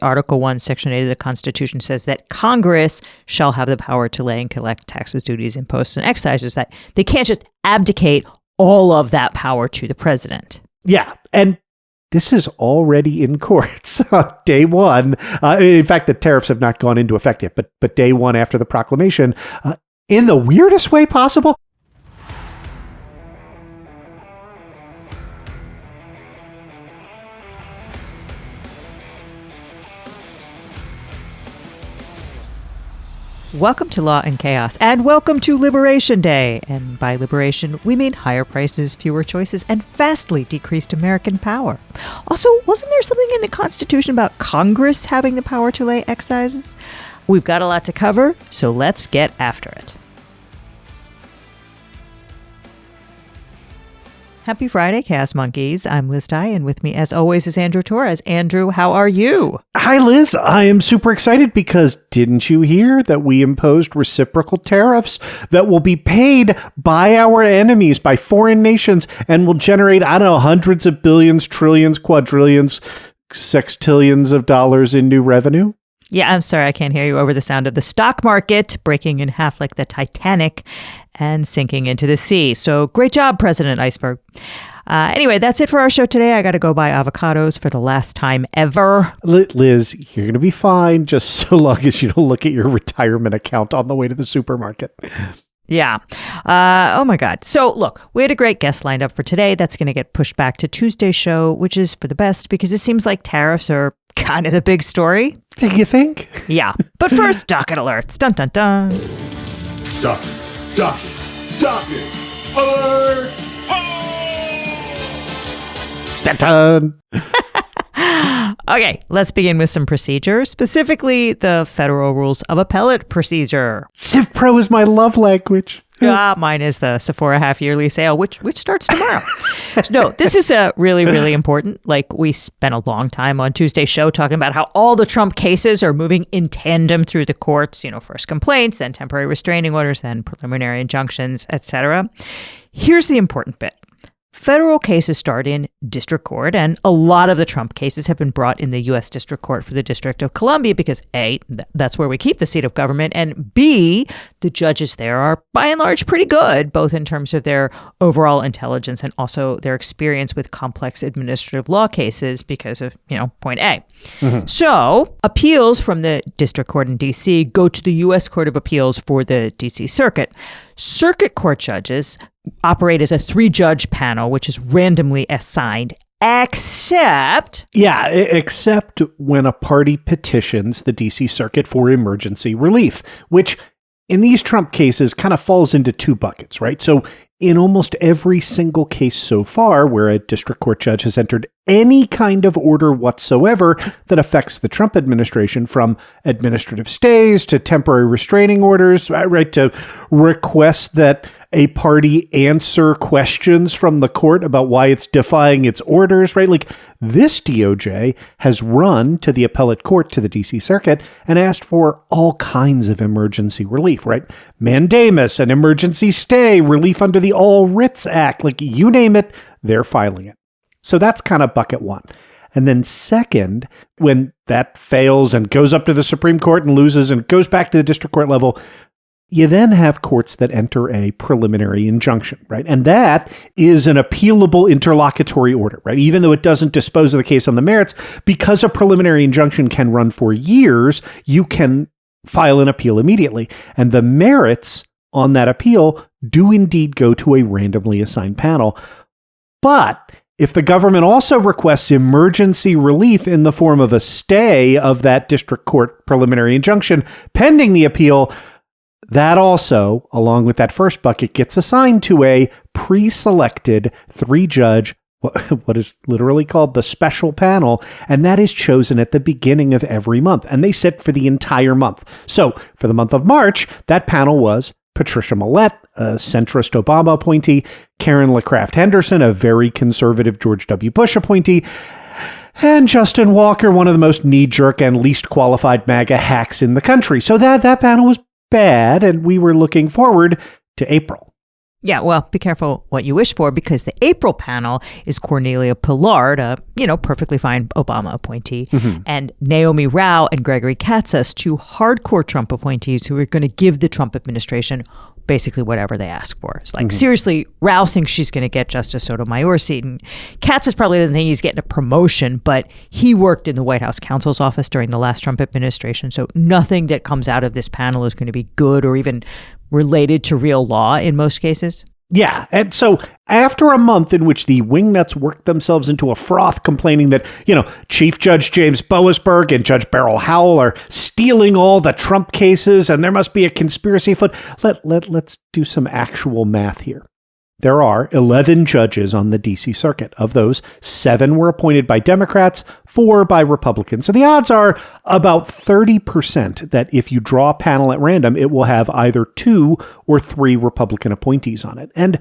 Article 1, Section 8 of the Constitution says that Congress shall have the power to lay and collect taxes, duties, imposts, and excises, that they can't just abdicate all of that power to the president. Yeah, and this is already in courts. Day one, in fact, the tariffs have not gone into effect yet, but day one after the proclamation, in the weirdest way possible. Welcome to Law and Chaos, and welcome to Liberation Day. And by liberation, we mean higher prices, fewer choices, and vastly decreased American power. Also, wasn't there something in the Constitution about Congress having the power to lay excises? We've got a lot to cover, so let's get after it. Happy Friday, Chaos Monkeys. I'm Liz Dye, and with me, as always, is Andrew Torres. Andrew, how are you? Hi, Liz. I am super excited because didn't you hear that we imposed reciprocal tariffs that will be paid by our enemies, by foreign nations, and will generate, I don't know, hundreds of billions, trillions, quadrillions, sextillions of dollars in new revenue? Yeah, I'm sorry, I can't hear you over the sound of the stock market breaking in half like the Titanic and sinking into the sea. So great job, President Iceberg. Anyway, that's it for our show today. I got to go buy avocados for the last time ever. Liz, you're going to be fine just so long as you don't look at your retirement account on the way to the supermarket. Yeah. Oh, my God. So, look, we had a great guest lined up for today. That's going to get pushed back to Tuesday's show, which is for the best because it seems like tariffs are kind of the big story. You think? Yeah. But first, docket alerts. Dun, dun, dun. Docket alert! Dun, dun. Okay, let's begin with some procedure, specifically the Federal Rules of Appellate Procedure. Civ Pro is my love language. Mine is the Sephora half-yearly sale, which starts tomorrow. No, this is really, really important. Like, we spent a long time on Tuesday's show talking about how all the Trump cases are moving in tandem through the courts, first complaints, then temporary restraining orders, then preliminary injunctions, etc. Here's the important bit. Federal cases start in district court, and a lot of the Trump cases have been brought in the U.S. District Court for the District of Columbia because A, that's where we keep the seat of government, and B, the judges there are by and large pretty good, both in terms of their overall intelligence and also their experience with complex administrative law cases because of, point A. Mm-hmm. So appeals from the district court in D.C. go to the U.S. Court of Appeals for the D.C. Circuit. Circuit court judges operate as a 3-judge panel, which is randomly assigned, except when a party petitions the DC Circuit for emergency relief, which in these Trump cases kind of falls into 2 buckets, right? So in almost every single case so far where a district court judge has entered any kind of order whatsoever that affects the Trump administration, from administrative stays to temporary restraining orders, right, to requests that a party answer questions from the court about why it's defying its orders, right? Like, this DOJ has run to the appellate court, to the DC Circuit, and asked for all kinds of emergency relief, right? Mandamus, an emergency stay, relief under the All Writs Act, like, you name it, they're filing it. So that's kind of bucket one. And then second, when that fails and goes up to the Supreme Court and loses and goes back to the district court level, you then have courts that enter a preliminary injunction, right? And that is an appealable interlocutory order, right? Even though it doesn't dispose of the case on the merits, because a preliminary injunction can run for years, you can file an appeal immediately. And the merits on that appeal do indeed go to a randomly assigned panel. But if the government also requests emergency relief in the form of a stay of that district court preliminary injunction pending the appeal, that also, along with that first bucket, gets assigned to a pre-selected 3-judge, what is literally called the special panel, and that is chosen at the beginning of every month, and they sit for the entire month. So, for the month of March, that panel was Patricia Millett, a centrist Obama appointee, Karen LaCraft Henderson, a very conservative George W. Bush appointee, and Justin Walker, one of the most knee-jerk and least qualified MAGA hacks in the country. So that panel was bad, and we were looking forward to April. Yeah, well, be careful what you wish for, because the April panel is Cornelia Pillard, a, perfectly fine Obama appointee, and Naomi Rao and Gregory Katsas, two hardcore Trump appointees who are going to give the Trump administration basically whatever they ask for. It's like, seriously, Rao thinks she's going to get Justice Sotomayor's seat, and Katsas probably doesn't think he's getting a promotion, but he worked in the White House counsel's office during the last Trump administration, so nothing that comes out of this panel is going to be good or even related to real law in most cases. Yeah, and so after a month in which the wingnuts worked themselves into a froth complaining that, Chief Judge James Boasberg and Judge Beryl Howell are stealing all the Trump cases and there must be a conspiracy afoot, let's do some actual math here. There are 11 judges on the D.C. Circuit. Of those, 7 were appointed by Democrats, 4 by Republicans. So the odds are about 30% that if you draw a panel at random, it will have either 2 or 3 Republican appointees on it. And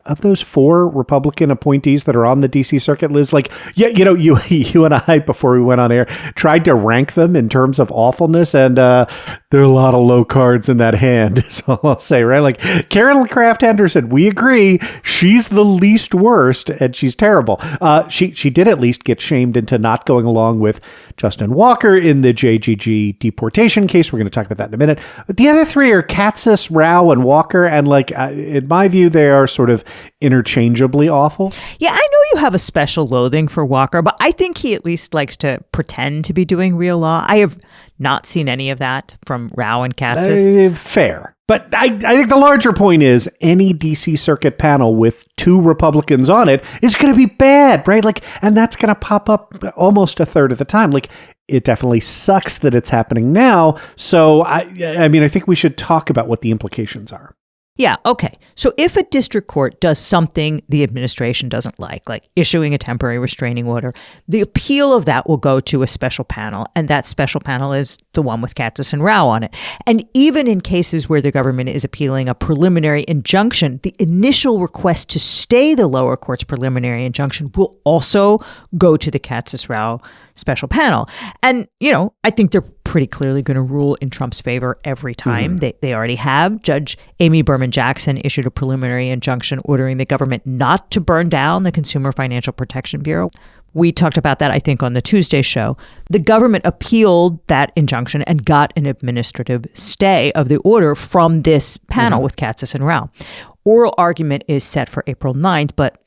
of those 4 Republican appointees that are on the D.C. Circuit, Liz, you and I, before we went on air, tried to rank them in terms of awfulness, and there are a lot of low cards in that hand, is all I'll say, right? Like Karen Kraft Henderson, we agree, she's the least worst, and she's terrible. She did at least get shamed into not going along with Justin Walker in the JGG deportation case. We're going to talk about that in a minute. But the other 3 are Katsas, Rao, and Walker, and in my view, they are sort of interchangeably awful. Yeah, I know you have a special loathing for Walker, but I think he at least likes to pretend to be doing real law. I have not seen any of that from Rao and Katsas. Fair. But I think the larger point is any DC Circuit panel with 2 Republicans on it is going to be bad, right? And that's going to pop up almost a third of the time. It definitely sucks that it's happening now. So, I think we should talk about what the implications are. Yeah, okay. So if a district court does something the administration doesn't like issuing a temporary restraining order, the appeal of that will go to a special panel, and that special panel is the one with Katsas and Rao on it. And even in cases where the government is appealing a preliminary injunction, the initial request to stay the lower court's preliminary injunction will also go to the Katsas-Rao special panel. And, I think they're pretty clearly going to rule in Trump's favor every time. They already have. Judge Amy Berman Jackson issued a preliminary injunction ordering the government not to burn down the Consumer Financial Protection Bureau. We talked about that, I think, on the Tuesday show. The government appealed that injunction and got an administrative stay of the order from this panel with Katsas and Rao. Oral argument is set for April 9th, but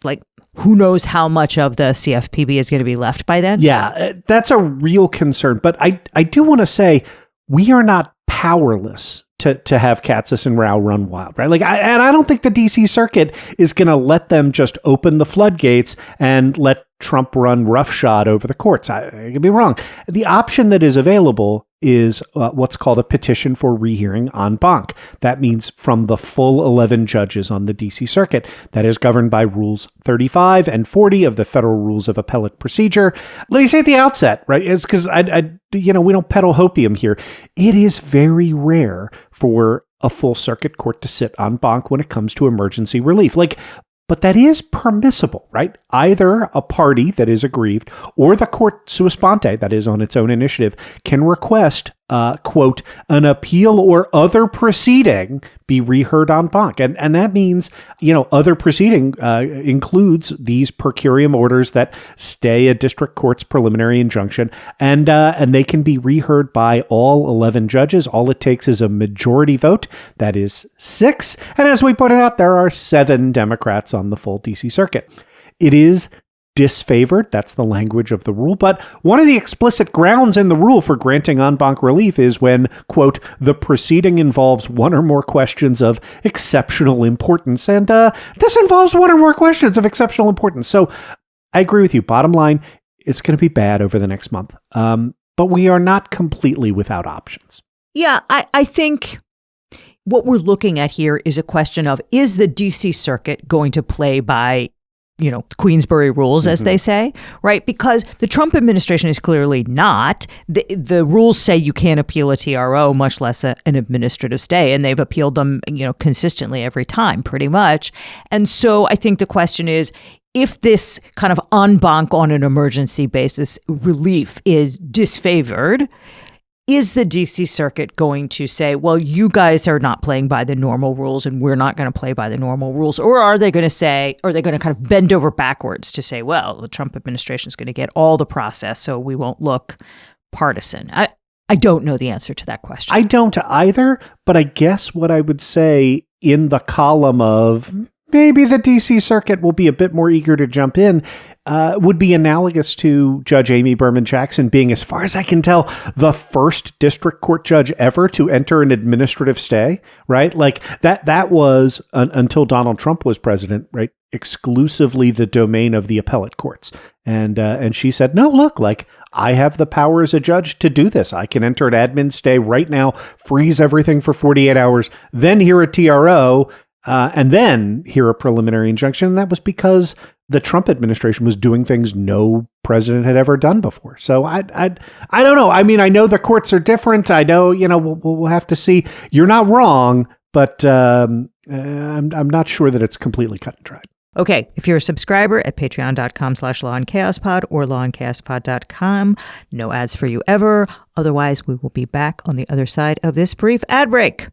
who knows how much of the CFPB is going to be left by then? Yeah, that's a real concern. But I do want to say we are not powerless to have Katsas and Rao run wild, right? I don't think the DC Circuit is going to let them just open the floodgates and let Trump run roughshod over the courts. I could be wrong. The option that is available is what's called a petition for rehearing en banc. That means from the full 11 judges on the DC Circuit. That is governed by Rules 35 and 40 of the Federal Rules of Appellate Procedure. Let me say at the outset, right? It's because we don't peddle hopium here. It is very rare for a full circuit court to sit en banc when it comes to emergency relief. But that is permissible, right? Either a party that is aggrieved or the court sua sponte, that is on its own initiative, can request, quote, an appeal or other proceeding be reheard en banc. And that means, other proceeding includes these per curiam orders that stay a district court's preliminary injunction, and they can be reheard by all 11 judges. All it takes is a majority vote. That is 6. And as we pointed out, there are 7 Democrats on the full DC Circuit. It is disfavored. That's the language of the rule. But one of the explicit grounds in the rule for granting en banc relief is when, quote, the proceeding involves one or more questions of exceptional importance. And this involves one or more questions of exceptional importance. So I agree with you. Bottom line, it's going to be bad over the next month. But we are not completely without options. Yeah, I think what we're looking at here is a question of, is the DC Circuit going to play by Queensberry rules, as they say, right? Because the Trump administration is clearly not. The rules say you can't appeal a TRO, much less an administrative stay, and they've appealed them, consistently every time, pretty much. And so I think the question is, if this kind of en banc on an emergency basis relief is disfavored, is the DC Circuit going to say, well, you guys are not playing by the normal rules and we're not going to play by the normal rules? Or are they going to say, are they going to kind of bend over backwards to say, well, the Trump administration is going to get all the process, so we won't look partisan? I don't know the answer to that question. I don't either, but I guess what I would say in the column of maybe the DC Circuit will be a bit more eager to jump in would be analogous to Judge Amy Berman Jackson being, as far as I can tell, the first district court judge ever to enter an administrative stay, right? Like that was, until Donald Trump was president, right, exclusively the domain of the appellate courts. And she said, no, look, like, I have the power as a judge to do this. I can enter an admin stay right now, freeze everything for 48 hours, then hear a TRO, and then hear a preliminary injunction. And that was because the Trump administration was doing things no president had ever done before. So I don't know. I mean, I know the courts are different. I know, we'll have to see. You're not wrong, but I'm not sure that it's completely cut and dried. Okay, if you're a subscriber at patreon.com/lawandchaospod or lawandchaospod.com, no ads for you ever. Otherwise, we will be back on the other side of this brief ad break.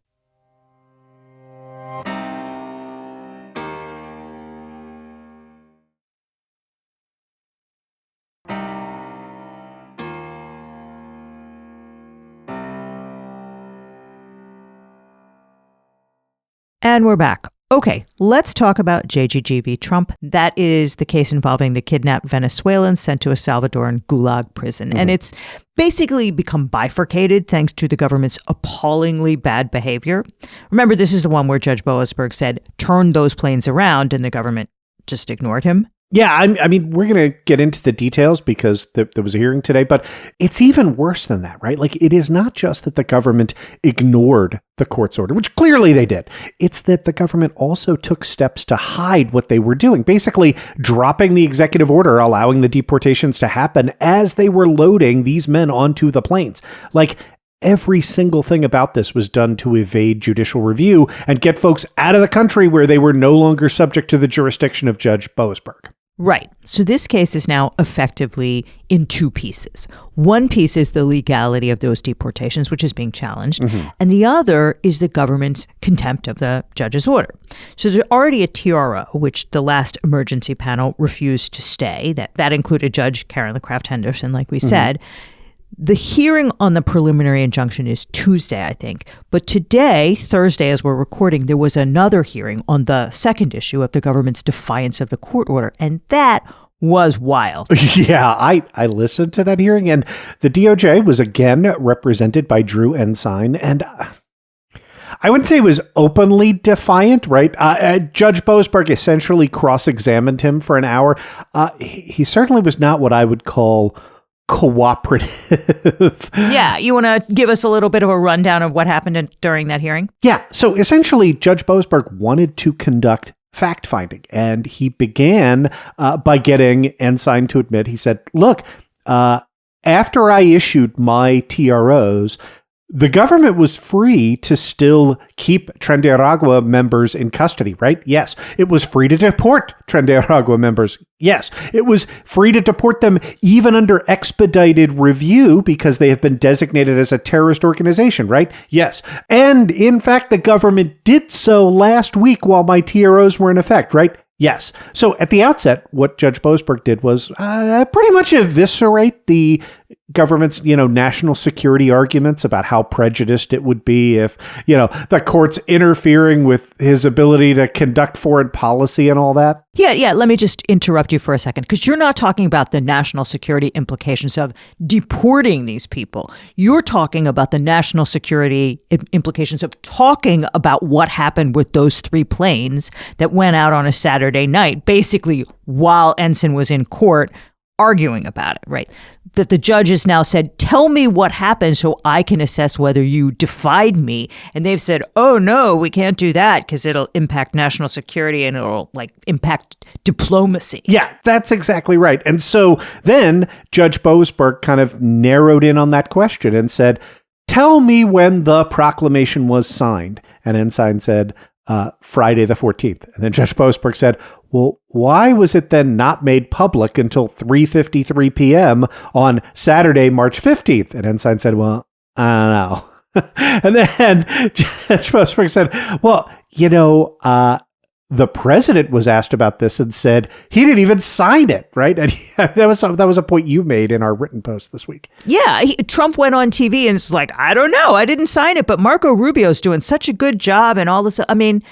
And we're back. Okay, let's talk about JGG v. Trump. That is the case involving the kidnapped Venezuelans sent to a Salvadoran gulag prison. Mm-hmm. And it's basically become bifurcated thanks to the government's appallingly bad behavior. Remember, this is the one where Judge Boasberg said, turn those planes around, and the government just ignored him. Yeah, I mean, we're going to get into the details because there was a hearing today, but it's even worse than that, right? Like, it is not just that the government ignored the court's order, which clearly they did. It's that the government also took steps to hide what they were doing, basically dropping the executive order, allowing the deportations to happen as they were loading these men onto the planes. Like, every single thing about this was done to evade judicial review and get folks out of the country where they were no longer subject to the jurisdiction of Judge Boasberg. Right. So this case is now effectively in two pieces. One piece is the legality of those deportations, which is being challenged. Mm-hmm. And the other is the government's contempt of the judge's order. So there's already a TRO, which the last emergency panel refused to stay. That included Judge Karen LaCraft Henderson, like we said. The hearing on the preliminary injunction is Tuesday, I think. But today, Thursday, as we're recording, there was another hearing on the second issue of the government's defiance of the court order. And that was wild. Yeah, I listened to that hearing, and the DOJ was again represented by Drew Ensign. And I wouldn't say it was openly defiant, right? Judge Boasberg essentially cross-examined him for an hour. He certainly was not what I would call cooperative. Yeah. You want to give us a little bit of a rundown of what happened during that hearing? Yeah. So essentially, Judge Boasberg wanted to conduct fact-finding, and he began by getting Ensign to admit, he said, look, after I issued my TROs, the government was free to still keep Tren de Aragua members in custody, right? Yes. It was free to deport Tren de Aragua members. Yes. It was free to deport them even under expedited review because they have been designated as a terrorist organization, right? Yes. And in fact, the government did so last week while my TROs were in effect, right? Yes. So at the outset, what Judge Boasberg did was pretty much eviscerate the government's, national security arguments about how prejudiced it would be if, the court's interfering with his ability to conduct foreign policy and all that. Yeah. Let me just interrupt you for a second, because you're not talking about the national security implications of deporting these people. You're talking about the national security implications of talking about what happened with those 3 planes that went out on a Saturday night, basically while Ensign was in court arguing about it, right? That the judge has now said, tell me what happened so I can assess whether you defied me. And they've said, oh, no, we can't do that because it'll impact national security and it'll impact diplomacy. Yeah, that's exactly right. And so then Judge Boasberg kind of narrowed in on that question and said, tell me when the proclamation was signed. And Ensign said, Friday the 14th. And then Judge Boasberg said, well, why was it then not made public until 3:53 p.m. on Saturday, March 15th? And Ensign said, well, I don't know. And then Judge Boasberg said, well, the president was asked about this and said he didn't even sign it, right? And that was a point you made in our written post this week. Yeah, Trump went on TV and was like, I don't know, I didn't sign it, but Marco Rubio's doing such a good job and all this. I mean,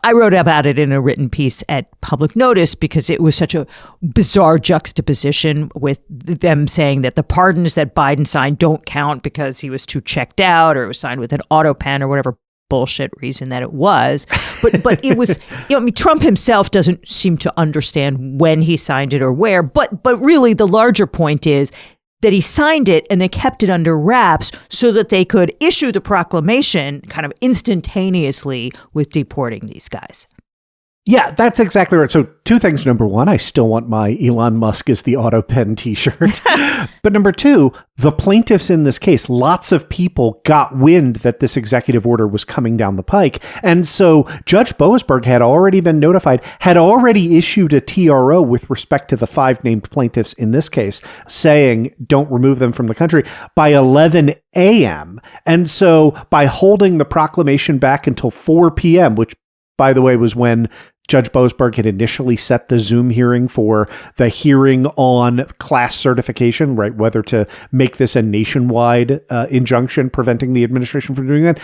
I wrote about it in a written piece at Public Notice because it was such a bizarre juxtaposition with them saying that the pardons that Biden signed don't count because he was too checked out or it was signed with an auto pen or whatever bullshit reason that it was. But it was, Trump himself doesn't seem to understand when he signed it or where. But really the larger point is that he signed it and they kept it under wraps so that they could issue the proclamation kind of instantaneously with deporting these guys. Yeah, that's exactly right. So 2 things. Number 1, I still want my Elon Musk is the auto pen t-shirt. But number 2, the plaintiffs in this case, lots of people got wind that this executive order was coming down the pike. And so Judge Boasberg had already been notified, had already issued a TRO with respect to the 5 named plaintiffs in this case, saying don't remove them from the country by 11 a.m. And so by holding the proclamation back until 4 p.m., which by the way was when Judge Boasberg had initially set the Zoom hearing for the hearing on class certification, right? Whether to make this a nationwide injunction preventing the administration from doing that.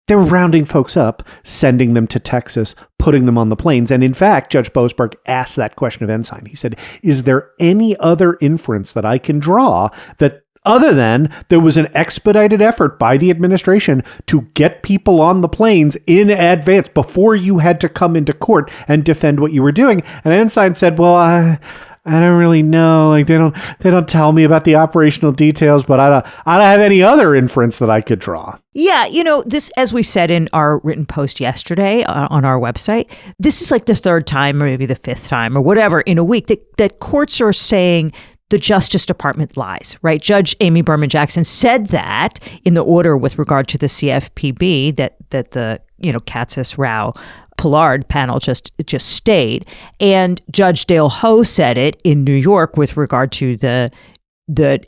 They were rounding folks up, sending them to Texas, putting them on the planes. And in fact, Judge Boasberg asked that question of Ensign. He said, is there any other inference that I can draw that other than there was an expedited effort by the administration to get people on the planes in advance before you had to come into court and defend what you were doing? And Ensign said, well, I don't really know. Like they don't tell me about the operational details, but I don't have any other inference that I could draw. Yeah, this, as we said in our written post yesterday on our website, this is like the 3rd time or maybe the 5th time or whatever in a week that courts are saying the Justice Department lies, right? Judge Amy Berman Jackson said that in the order with regard to the CFPB that the Katsas, Rao, Pillard panel just stayed, and Judge Dale Ho said it in New York with regard to the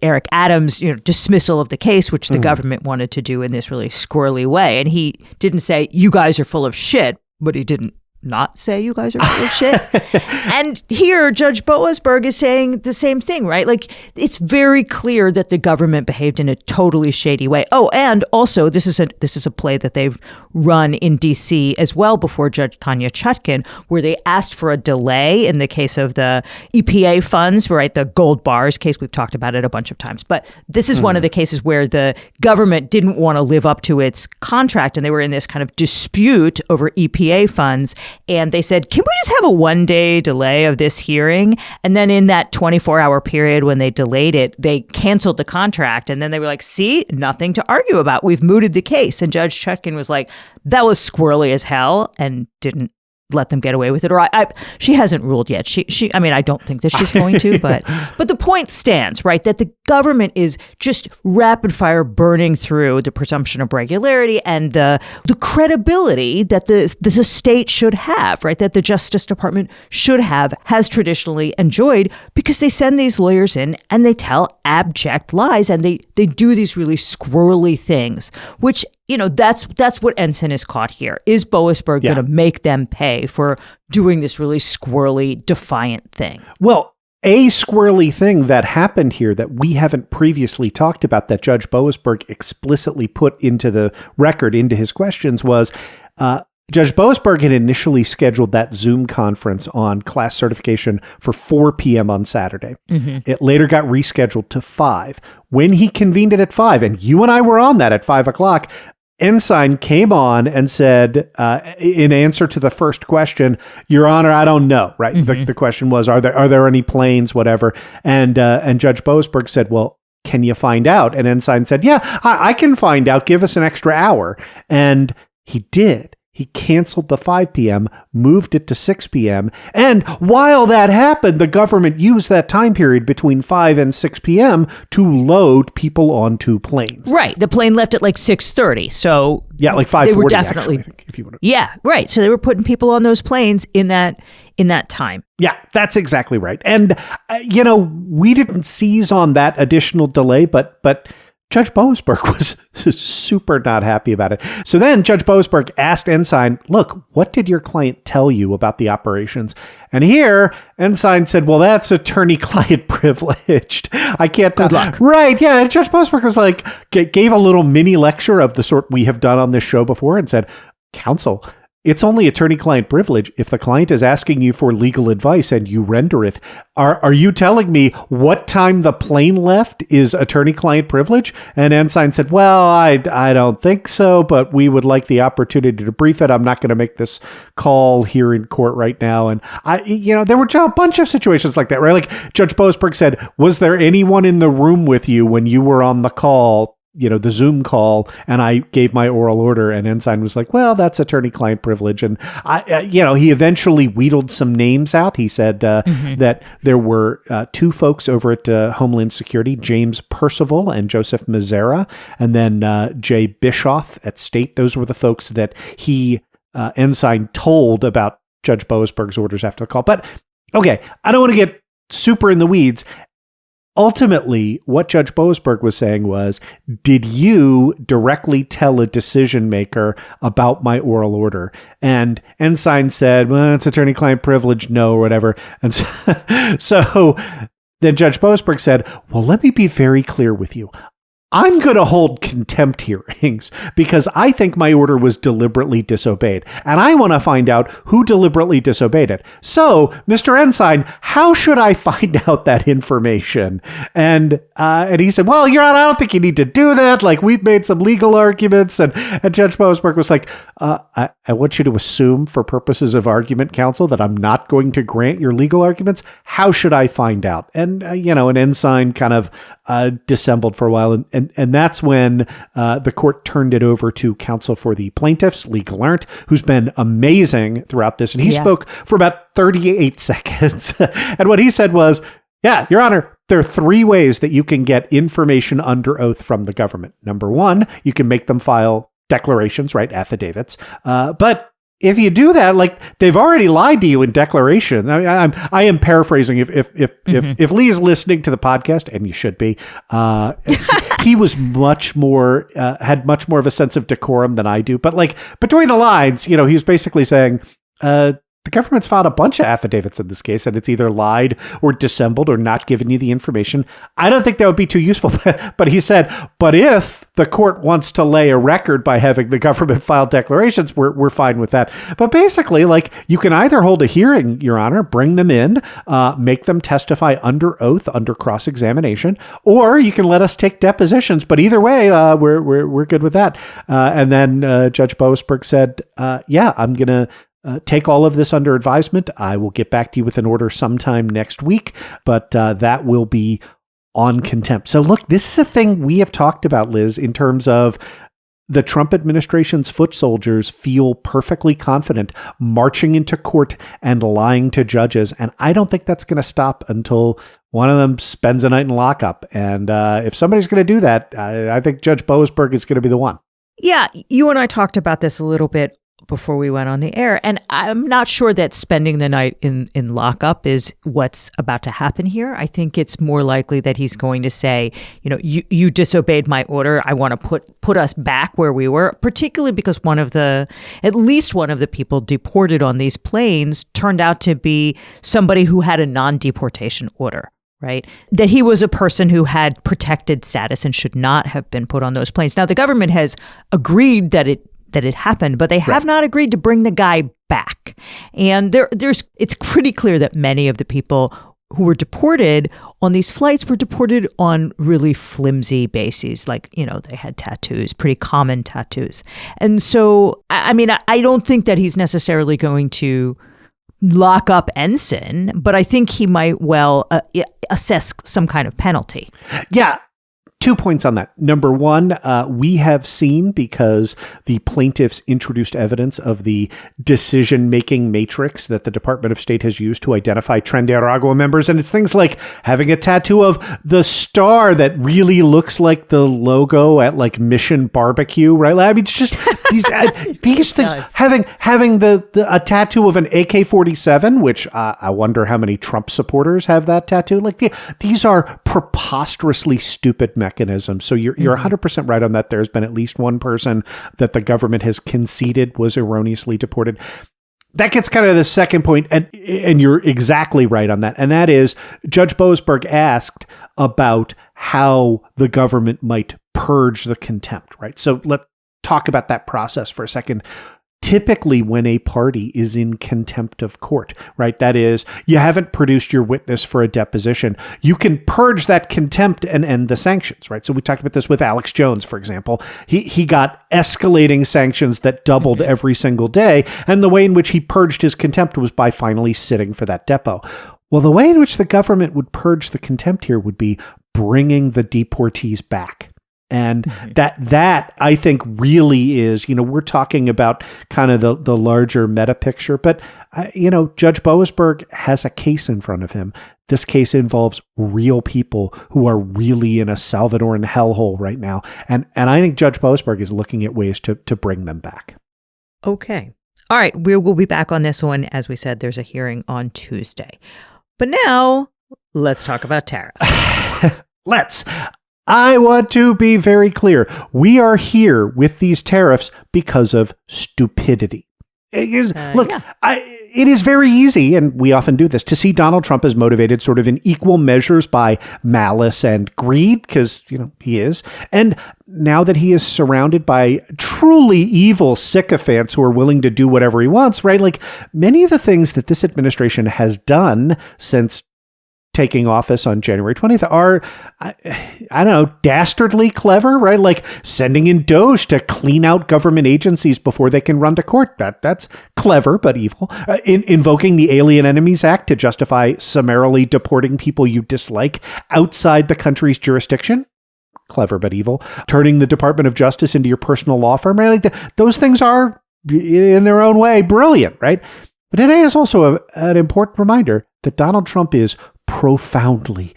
Eric Adams dismissal of the case, which the government wanted to do in this really squirrely way, and he didn't say you guys are full of shit, but he didn't not say you guys are full of shit. And here, Judge Boasberg is saying the same thing, right? Like, it's very clear that the government behaved in a totally shady way. Oh, and also, this is a play that they've run in D.C. as well before Judge Tanya Chutkan, where they asked for a delay in the case of the EPA funds, right? The gold bars case. We've talked about it a bunch of times. But this is one of the cases where the government didn't want to live up to its contract, and they were in this kind of dispute over EPA funds. And they said, can we just have a 1-day delay of this hearing? And then in that 24-hour period when they delayed it, they canceled the contract. And then they were like, see, nothing to argue about. We've mooted the case. And Judge Chutkan was like, that was squirrely as hell, and didn't let them get away with it. Or she hasn't ruled yet. She I mean, I don't think that she's going to, but the point stands, right? That the government is just rapid fire burning through the presumption of regularity and the credibility that the state should have, right? That the Justice Department should have, has traditionally enjoyed, because they send these lawyers in and they tell abject lies, and they do these really squirrely things, which, that's what Ensign is caught here. Is Boasberg going to make them pay for doing this really squirrely, defiant thing? Well, a squirrely thing that happened here that we haven't previously talked about that Judge Boasberg explicitly put into the record, into his questions, was Judge Boasberg had initially scheduled that Zoom conference on class certification for 4 p.m. on Saturday. Mm-hmm. It later got rescheduled to 5. When he convened it at 5, and you and I were on that at 5 o'clock, Ensign came on and said, in answer to the first question, Your Honor, I don't know, right? Mm-hmm. The question was, are there any planes, whatever? And Judge Boasberg said, well, can you find out? And Ensign said, yeah, I can find out. Give us an extra hour. And he did. He canceled the 5 p.m., moved it to 6 p.m. And while that happened, the government used that time period between 5 and 6 p.m. to load people onto planes. Right. The plane left at like 6:30. So yeah, like 5:40. They were definitely, actually, I think, if you want to. Yeah, right. So they were putting people on those planes in that time. Yeah, that's exactly right. And we didn't seize on that additional delay, but Judge Boasberg was super not happy about it. So then Judge Boasberg asked Ensign, look, what did your client tell you about the operations? And here, Ensign said, well, that's attorney-client privileged. I can't tell. Good luck. Right, yeah. And Judge Boasberg was like, gave a little mini lecture of the sort we have done on this show before and said, counsel, it's only attorney-client privilege if the client is asking you for legal advice and you render it. Are you telling me what time the plane left is attorney-client privilege? And Ensign said, well, I don't think so, but we would like the opportunity to brief it. I'm not going to make this call here in court right now. And there were a bunch of situations like that, right? Like Judge Boasberg said, was there anyone in the room with you when you were on the call? The Zoom call, and I gave my oral order, and Ensign was like, well, that's attorney-client privilege. And he eventually wheedled some names out. He said that there were two folks over at Homeland Security, James Percival and Joseph Mazzara, and then Jay Bischoff at State. Those were the folks that Ensign told about Judge Boasberg's orders after the call. But okay, I don't want to get super in the weeds. Ultimately, what Judge Boasberg was saying was, did you directly tell a decision maker about my oral order? And Ensign said, well, it's attorney-client privilege, no, or whatever. And so then Judge Boasberg said, well, let me be very clear with you. I'm going to hold contempt hearings because I think my order was deliberately disobeyed. And I want to find out who deliberately disobeyed it. So, Mr. Ensign, how should I find out that information? And he said, well, Your Honor, I don't think you need to do that. Like, we've made some legal arguments. And Judge Boasberg was like, I want you to assume for purposes of argument, counsel, that I'm not going to grant your legal arguments. How should I find out? And, an Ensign kind of dissembled for a while. And that's when the court turned it over to counsel for the plaintiffs, Lee Gallant, who's been amazing throughout this. And he spoke for about 38 seconds. And what he said was, yeah, Your Honor, there are three ways that you can get information under oath from the government. Number one, you can make them file declarations, right? Affidavits. But if you do that, like they've already lied to you in declaration. I am paraphrasing. If Lee is listening to the podcast, and you should be, he was much more had much more of a sense of decorum than I do. But like between the lines, he was basically saying, the government's filed a bunch of affidavits in this case, and it's either lied or dissembled or not given you the information. I don't think that would be too useful. But he said, but if the court wants to lay a record by having the government file declarations, we're fine with that. But basically, like, you can either hold a hearing, Your Honor, bring them in, make them testify under oath, under cross-examination, or you can let us take depositions. But either way, we're good with that. And then Judge Boasberg said, yeah, I'm going to take all of this under advisement. I will get back to you with an order sometime next week, but that will be on contempt. So look, this is a thing we have talked about, Liz, in terms of the Trump administration's foot soldiers feel perfectly confident marching into court and lying to judges. And I don't think that's going to stop until one of them spends a night in lockup. And if somebody's going to do that, I think Judge Boasberg is going to be the one. Yeah, you and I talked about this a little bit before we went on the air, and I'm not sure that spending the night in lockup is what's about to happen here. I think it's more likely that he's going to say, you disobeyed my order. I want to put us back where we were, particularly because at least one of the people deported on these planes turned out to be somebody who had a non-deportation order. Right? That he was a person who had protected status and should not have been put on those planes. Now, the government has agreed that it happened, but they have not agreed to bring the guy back. And it's pretty clear that many of the people who were deported on these flights were deported on really flimsy bases. Like, they had tattoos, pretty common tattoos. And so, I don't think that he's necessarily going to lock up Ensign, but I think he might well assess some kind of penalty. Yeah. 2 points on that. Number one, we have seen, because the plaintiffs introduced evidence of the decision-making matrix that the Department of State has used to identify Tren de Aragua members. And it's things like having a tattoo of the star that really looks like the logo at like Mission Barbecue, right? I mean, it's just these things. Having a tattoo of an AK-47, which I wonder how many Trump supporters have that tattoo. Like these are preposterously stupid mechanism. So you're 100% right on that. There's been at least one person that the government has conceded was erroneously deported. That gets kind of the second point, and you're exactly right on that. And that is, Judge Boasberg asked about how the government might purge the contempt, right? So let's talk about that process for a second. Typically, when a party is in contempt of court, right? That is, you haven't produced your witness for a deposition. You can purge that contempt and end the sanctions, right? So we talked about this with Alex Jones, for example. He got escalating sanctions that doubled every single day. And the way in which he purged his contempt was by finally sitting for that depo. Well, the way in which the government would purge the contempt here would be bringing the deportees back. And that I think really is, we're talking about kind of the larger meta picture, but Judge Boasberg has a case in front of him. This case involves real people who are really in a Salvadoran hellhole right now. And I think Judge Boasberg is looking at ways to bring them back. Okay. All right. We will be back on this one. As we said, there's a hearing on Tuesday. But now let's talk about tariffs. Let's. I want to be very clear. We are here with these tariffs because of stupidity. It is very easy, and we often do this, to see Donald Trump as motivated sort of in equal measures by malice and greed, because, he is. And now that he is surrounded by truly evil sycophants who are willing to do whatever he wants, right? Like, many of the things that this administration has done since taking office on January 20th are, I don't know, dastardly clever, right? Like sending in Doge to clean out government agencies before they can run to court. That's clever, but evil. Invoking the Alien Enemies Act to justify summarily deporting people you dislike outside the country's jurisdiction. Clever, but evil. Turning the Department of Justice into your personal law firm, right? Like those things are, in their own way, brilliant, right? But today is also an important reminder that Donald Trump is profoundly,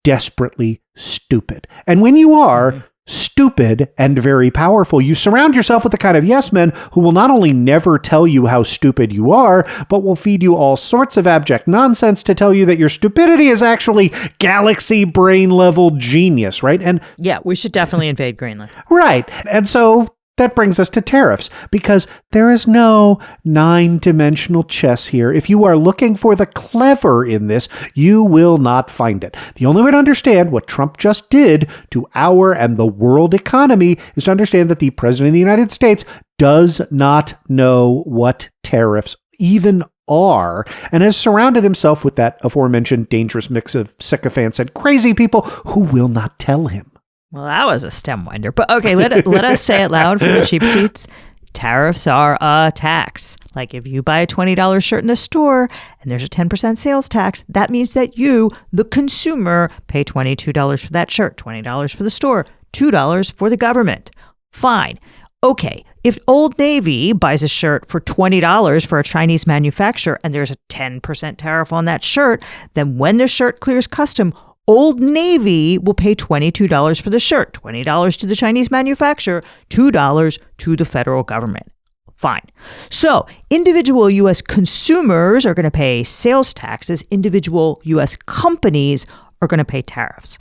desperately stupid. And when you are stupid and very powerful, you surround yourself with the kind of yes men who will not only never tell you how stupid you are, but will feed you all sorts of abject nonsense to tell you that your stupidity is actually galaxy brain level genius, right? And yeah, we should definitely invade Greenland. Right. And so that brings us to tariffs, because there is no 9-dimensional chess here. If you are looking for the clever in this, you will not find it. The only way to understand what Trump just did to our and the world economy is to understand that the President of the United States does not know what tariffs even are, and has surrounded himself with that aforementioned dangerous mix of sycophants and crazy people who will not tell him. Well, that was a stem winder. But okay, let us say it loud for the cheap seats. Tariffs are a tax. Like if you buy a $20 shirt in the store and there's a 10% sales tax, that means that you, the consumer, pay $22 for that shirt, $20 for the store, $2 for the government. Fine. Okay, if Old Navy buys a shirt for $20 for a Chinese manufacturer and there's a 10% tariff on that shirt, then when the shirt clears custom, Old Navy will pay $22 for the shirt, $20 to the Chinese manufacturer, $2 to the federal government. Fine. So individual U.S. consumers are going to pay sales taxes. Individual U.S. companies are going to pay tariffs.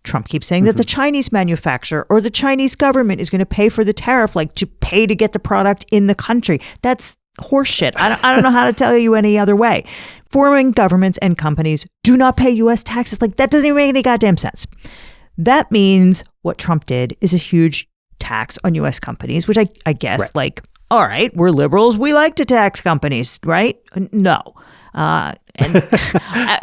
Trump keeps saying that the Chinese manufacturer or the Chinese government is going to pay for the tariff, like to pay to get the product in the country. That's horseshit. I don't know how to tell you any other way. Foreign governments and companies do not pay U.S. taxes. Like that doesn't even make any goddamn sense. That means what Trump did is a huge tax on U.S. companies, which I guess right. Like, all right, we're liberals. We like to tax companies, right? No. And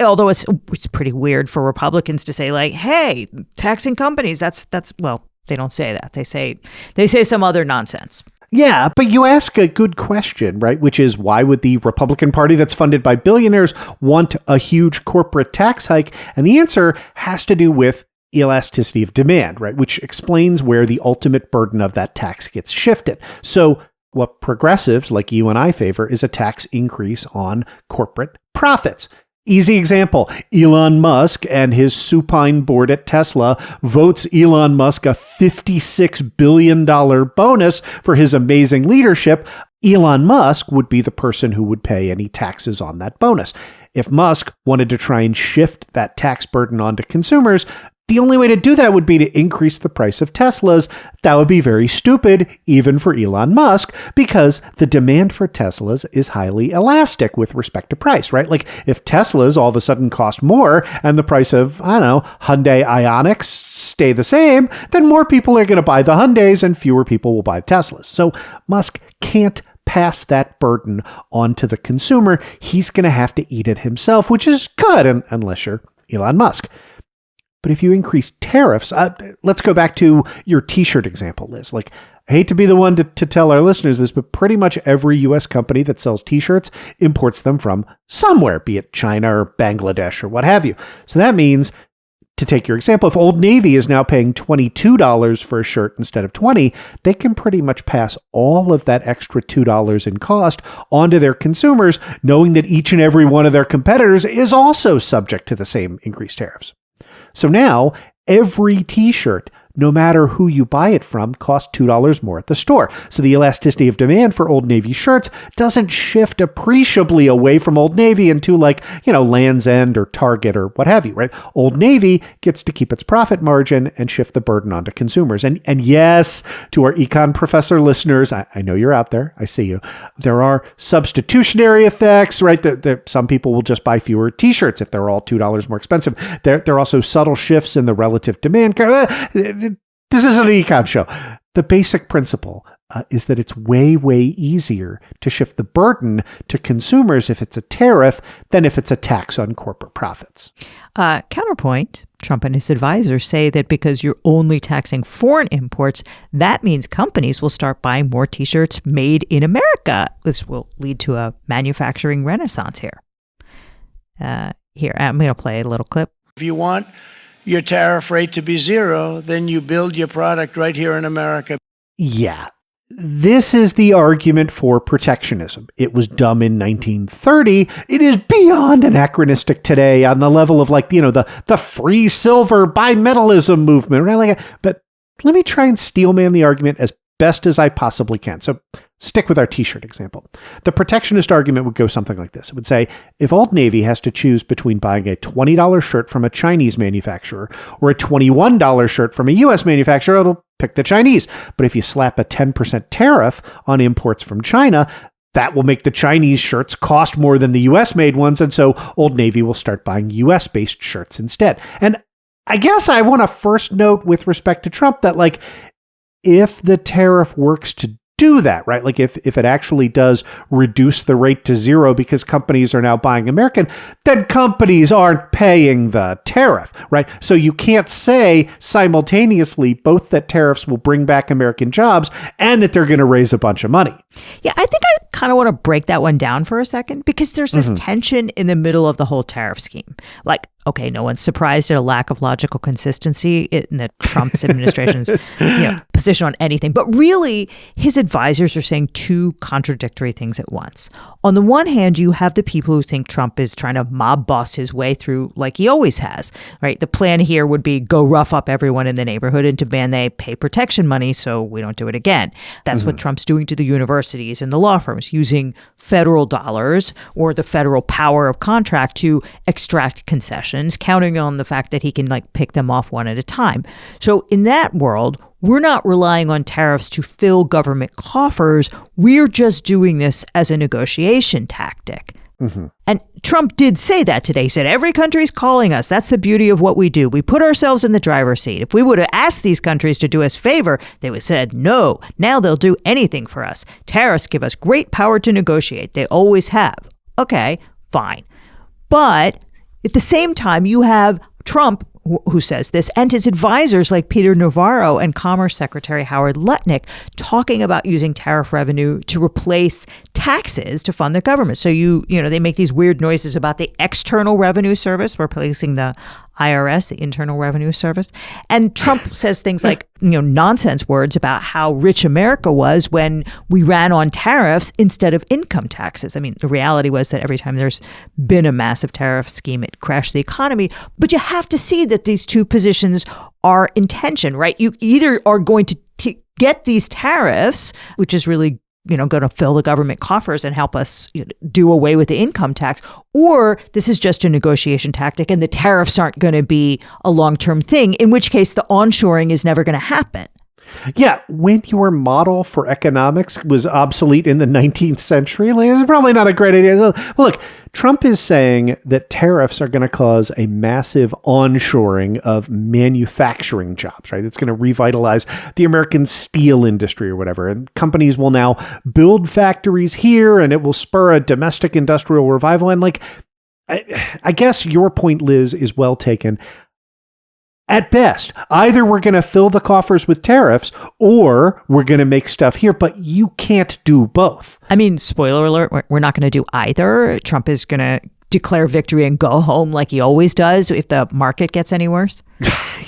although it's pretty weird for Republicans to say like, hey, taxing companies, that's well, they don't say that. They say some other nonsense. Yeah, but you ask a good question, right? Which is, why would the Republican Party that's funded by billionaires want a huge corporate tax hike? And the answer has to do with elasticity of demand, right? Which explains where the ultimate burden of that tax gets shifted. So what progressives like you and I favor is a tax increase on corporate profits. Easy example, Elon Musk and his supine board at Tesla votes Elon Musk a $56 billion bonus for his amazing leadership. Elon Musk would be the person who would pay any taxes on that bonus. if Musk wanted to try and shift that tax burden onto consumers, the only way to do that would be to increase the price of Teslas. That would be very stupid, even for Elon Musk, because the demand for Teslas is highly elastic with respect to price, right? Like if Teslas all of a sudden cost more and the price of, Hyundai Ioniqs stay the same, then more people are going to buy the Hyundais and fewer people will buy Teslas. So Musk can't pass that burden onto the consumer. He's going to have to eat it himself, which is good unless you're Elon Musk. But if you increase tariffs, let's go back to your t-shirt example, Liz. Like, I hate to be the one to tell our listeners this, but pretty much every U.S. company that sells t-shirts imports them from somewhere, be it China or Bangladesh or what have you. So that means, to take your example, if Old Navy is now paying $22 for a shirt instead of $20, they can pretty much pass all of that extra $2 in cost onto their consumers, knowing that each and every one of their competitors is also subject to the same increased tariffs. So now, every t-shirt, no matter who you buy it from, costs $2 more at the store. So the elasticity of demand for Old Navy shirts doesn't shift appreciably away from Old Navy into Land's End or Target or what have you, right? Old Navy gets to keep its profit margin and shift the burden onto consumers. And yes, to our econ professor listeners, I know you're out there. I see you. There are substitutionary effects, right? That some people will just buy fewer t-shirts if they're all $2 more expensive. There are also subtle shifts in the relative demand curve. This isn't an econ show. The basic principle is that it's way, way easier to shift the burden to consumers if it's a tariff than if it's a tax on corporate profits. Counterpoint, Trump and his advisors say that because you're only taxing foreign imports, that means companies will start buying more t-shirts made in America. This will lead to a manufacturing renaissance here. Here, I'm going to play a little clip. If you want your tariff rate to be zero, then you build your product right here in America. Yeah. This is the argument for protectionism. It was dumb in 1930. It is beyond anachronistic today on the level of the free silver bimetallism movement, right? But let me try and steelman the argument as best as I possibly can. So stick with our t-shirt example. The protectionist argument would go something like this. It would say, if Old Navy has to choose between buying a $20 shirt from a Chinese manufacturer or a $21 shirt from a U.S. manufacturer, it'll pick the Chinese. But if you slap a 10% tariff on imports from China, that will make the Chinese shirts cost more than the U.S. made ones. And so Old Navy will start buying U.S. based shirts instead. And I guess I want to first note with respect to Trump that if the tariff works to do that, right? Like if it actually does reduce the rate to zero because companies are now buying American, then companies aren't paying the tariff, right? So you can't say simultaneously both that tariffs will bring back American jobs and that they're going to raise a bunch of money. Yeah, I think I kind of want to break that one down for a second because there's this tension in the middle of the whole tariff scheme. Okay, no one's surprised at a lack of logical consistency in the Trump's administration's position on anything. But really, his advisors are saying two contradictory things at once. On the one hand, you have the people who think Trump is trying to mob boss his way through like he always has, right? The plan here would be go rough up everyone in the neighborhood and demand they pay protection money so we don't do it again. That's what Trump's doing to the universities and the law firms, using federal dollars or the federal power of contract to extract concessions, counting on the fact that he can pick them off one at a time. So in that world, we're not relying on tariffs to fill government coffers. We're just doing this as a negotiation tactic. And Trump did say that today. He said, every country's calling us. That's the beauty of what we do. We put ourselves in the driver's seat. If we would have asked these countries to do us a favor, they would have said, no, now they'll do anything for us. Tariffs give us great power to negotiate. They always have. Okay, fine. But at the same time, you have Trump, who says this, and his advisors like Peter Navarro and Commerce Secretary Howard Lutnick talking about using tariff revenue to replace taxes to fund the government. So they make these weird noises about the external revenue service replacing the IRS, the Internal Revenue Service. And Trump says things like, nonsense words about how rich America was when we ran on tariffs instead of income taxes. I mean, the reality was that every time there's been a massive tariff scheme, it crashed the economy. But you have to see that these two positions are in tension, right? You either are going to get these tariffs, which is really going to fill the government coffers and help us do away with the income tax, or this is just a negotiation tactic and the tariffs aren't going to be a long-term thing, in which case the onshoring is never going to happen. Yeah, when your model for economics was obsolete in the 19th century, it's probably not a great idea. Well, look, Trump is saying that tariffs are going to cause a massive onshoring of manufacturing jobs, right? It's going to revitalize the American steel industry or whatever. And companies will now build factories here, and it will spur a domestic industrial revival. And I guess your point, Liz, is well taken. At best, either we're going to fill the coffers with tariffs or we're going to make stuff here, but you can't do both. I mean, spoiler alert, we're not going to do either. Trump is going to declare victory and go home like he always does if the market gets any worse.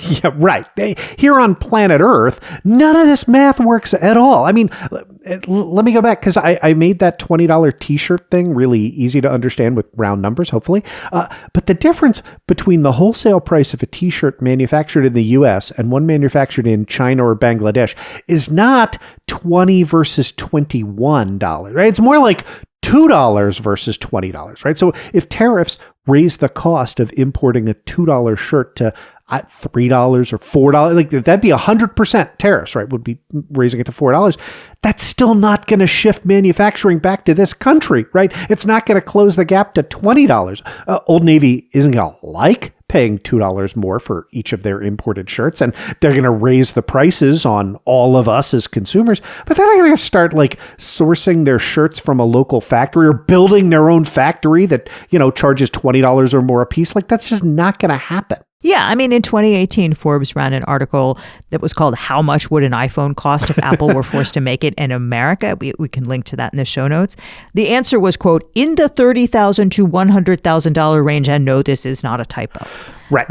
Yeah, right. Here on planet Earth, none of this math works at all. I mean, let me go back because I made that $20 t-shirt thing really easy to understand with round numbers, hopefully. But the difference between the wholesale price of a t-shirt manufactured in the US and one manufactured in China or Bangladesh is not $20 versus $21, right? It's more like $2 versus $20, right? So if tariffs raise the cost of importing a $2 shirt to $3 or $4, that'd be 100% tariffs, right? Would be raising it to $4. That's still not going to shift manufacturing back to this country, right? It's not going to close the gap to $20. Old Navy isn't going to like paying $2 more for each of their imported shirts, and they're going to raise the prices on all of us as consumers, but they're not going to start sourcing their shirts from a local factory or building their own factory that, charges $20 or more a piece. That's just not going to happen. Yeah, I mean, in 2018, Forbes ran an article that was called "How Much Would an iPhone Cost If Apple Were Forced to Make It in America?" We can link to that in the show notes. The answer was, quote, in the $30,000 to $100,000 range. And no, this is not a typo. Right.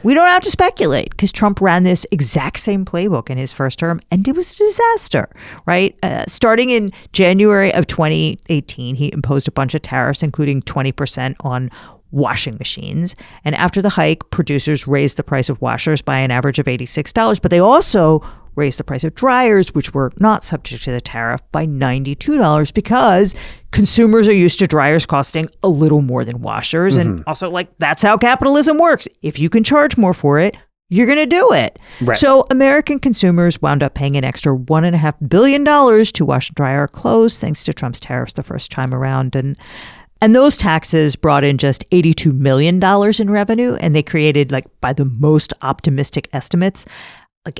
We don't have to speculate because Trump ran this exact same playbook in his first term, and it was a disaster, right? Starting in January of 2018, he imposed a bunch of tariffs, including 20% on washing machines. And after the hike, producers raised the price of washers by an average of $86, but they also raised the price of dryers, which were not subject to the tariff, by $92 because consumers are used to dryers costing a little more than washers. And also, that's how capitalism works. If you can charge more for it, you're going to do it. Right. So American consumers wound up paying an extra $1.5 billion to wash and dry our clothes, thanks to Trump's tariffs the first time around. And those taxes brought in just $82 million in revenue, and they created, by the most optimistic estimates,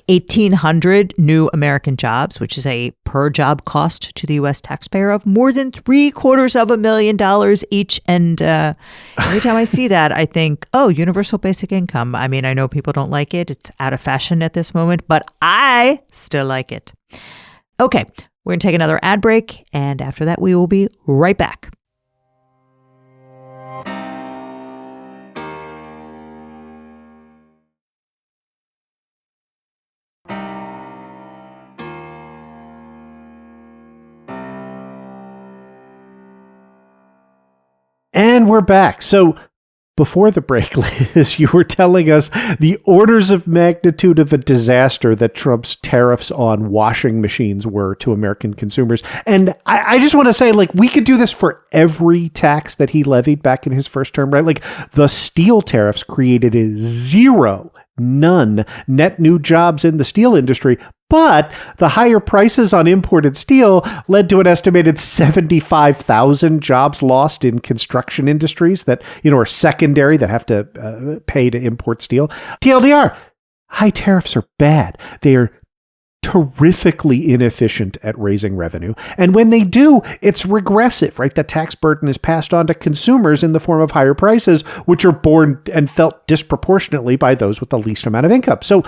1,800 new American jobs, which is a per job cost to the U.S. taxpayer of more than $750,000 each. And every time I see that, I think, oh, universal basic income. I mean, I know people don't like it. It's out of fashion at this moment, but I still like it. Okay, we're going to take another ad break, and after that, we will be right back. And we're back. So before the break, Liz, you were telling us the orders of magnitude of a disaster that Trump's tariffs on washing machines were to American consumers. And I just want to say, we could do this for every tax that he levied back in his first term, right? The steel tariffs created none net new jobs in the steel industry. But the higher prices on imported steel led to an estimated 75,000 jobs lost in construction industries that, are secondary, that have to pay to import steel. TLDR, high tariffs are bad. They are terrifically inefficient at raising revenue. And when they do, it's regressive, right? The tax burden is passed on to consumers in the form of higher prices, which are borne and felt disproportionately by those with the least amount of income. So,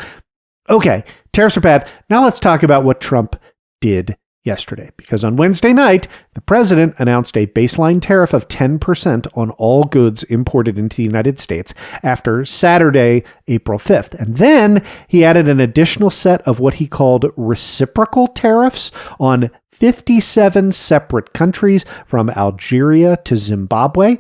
okay, tariffs are bad. Now let's talk about what Trump did yesterday, because on Wednesday night, the president announced a baseline tariff of 10% on all goods imported into the United States after Saturday, April 5th. And then he added an additional set of what he called reciprocal tariffs on 57 separate countries from Algeria to Zimbabwe.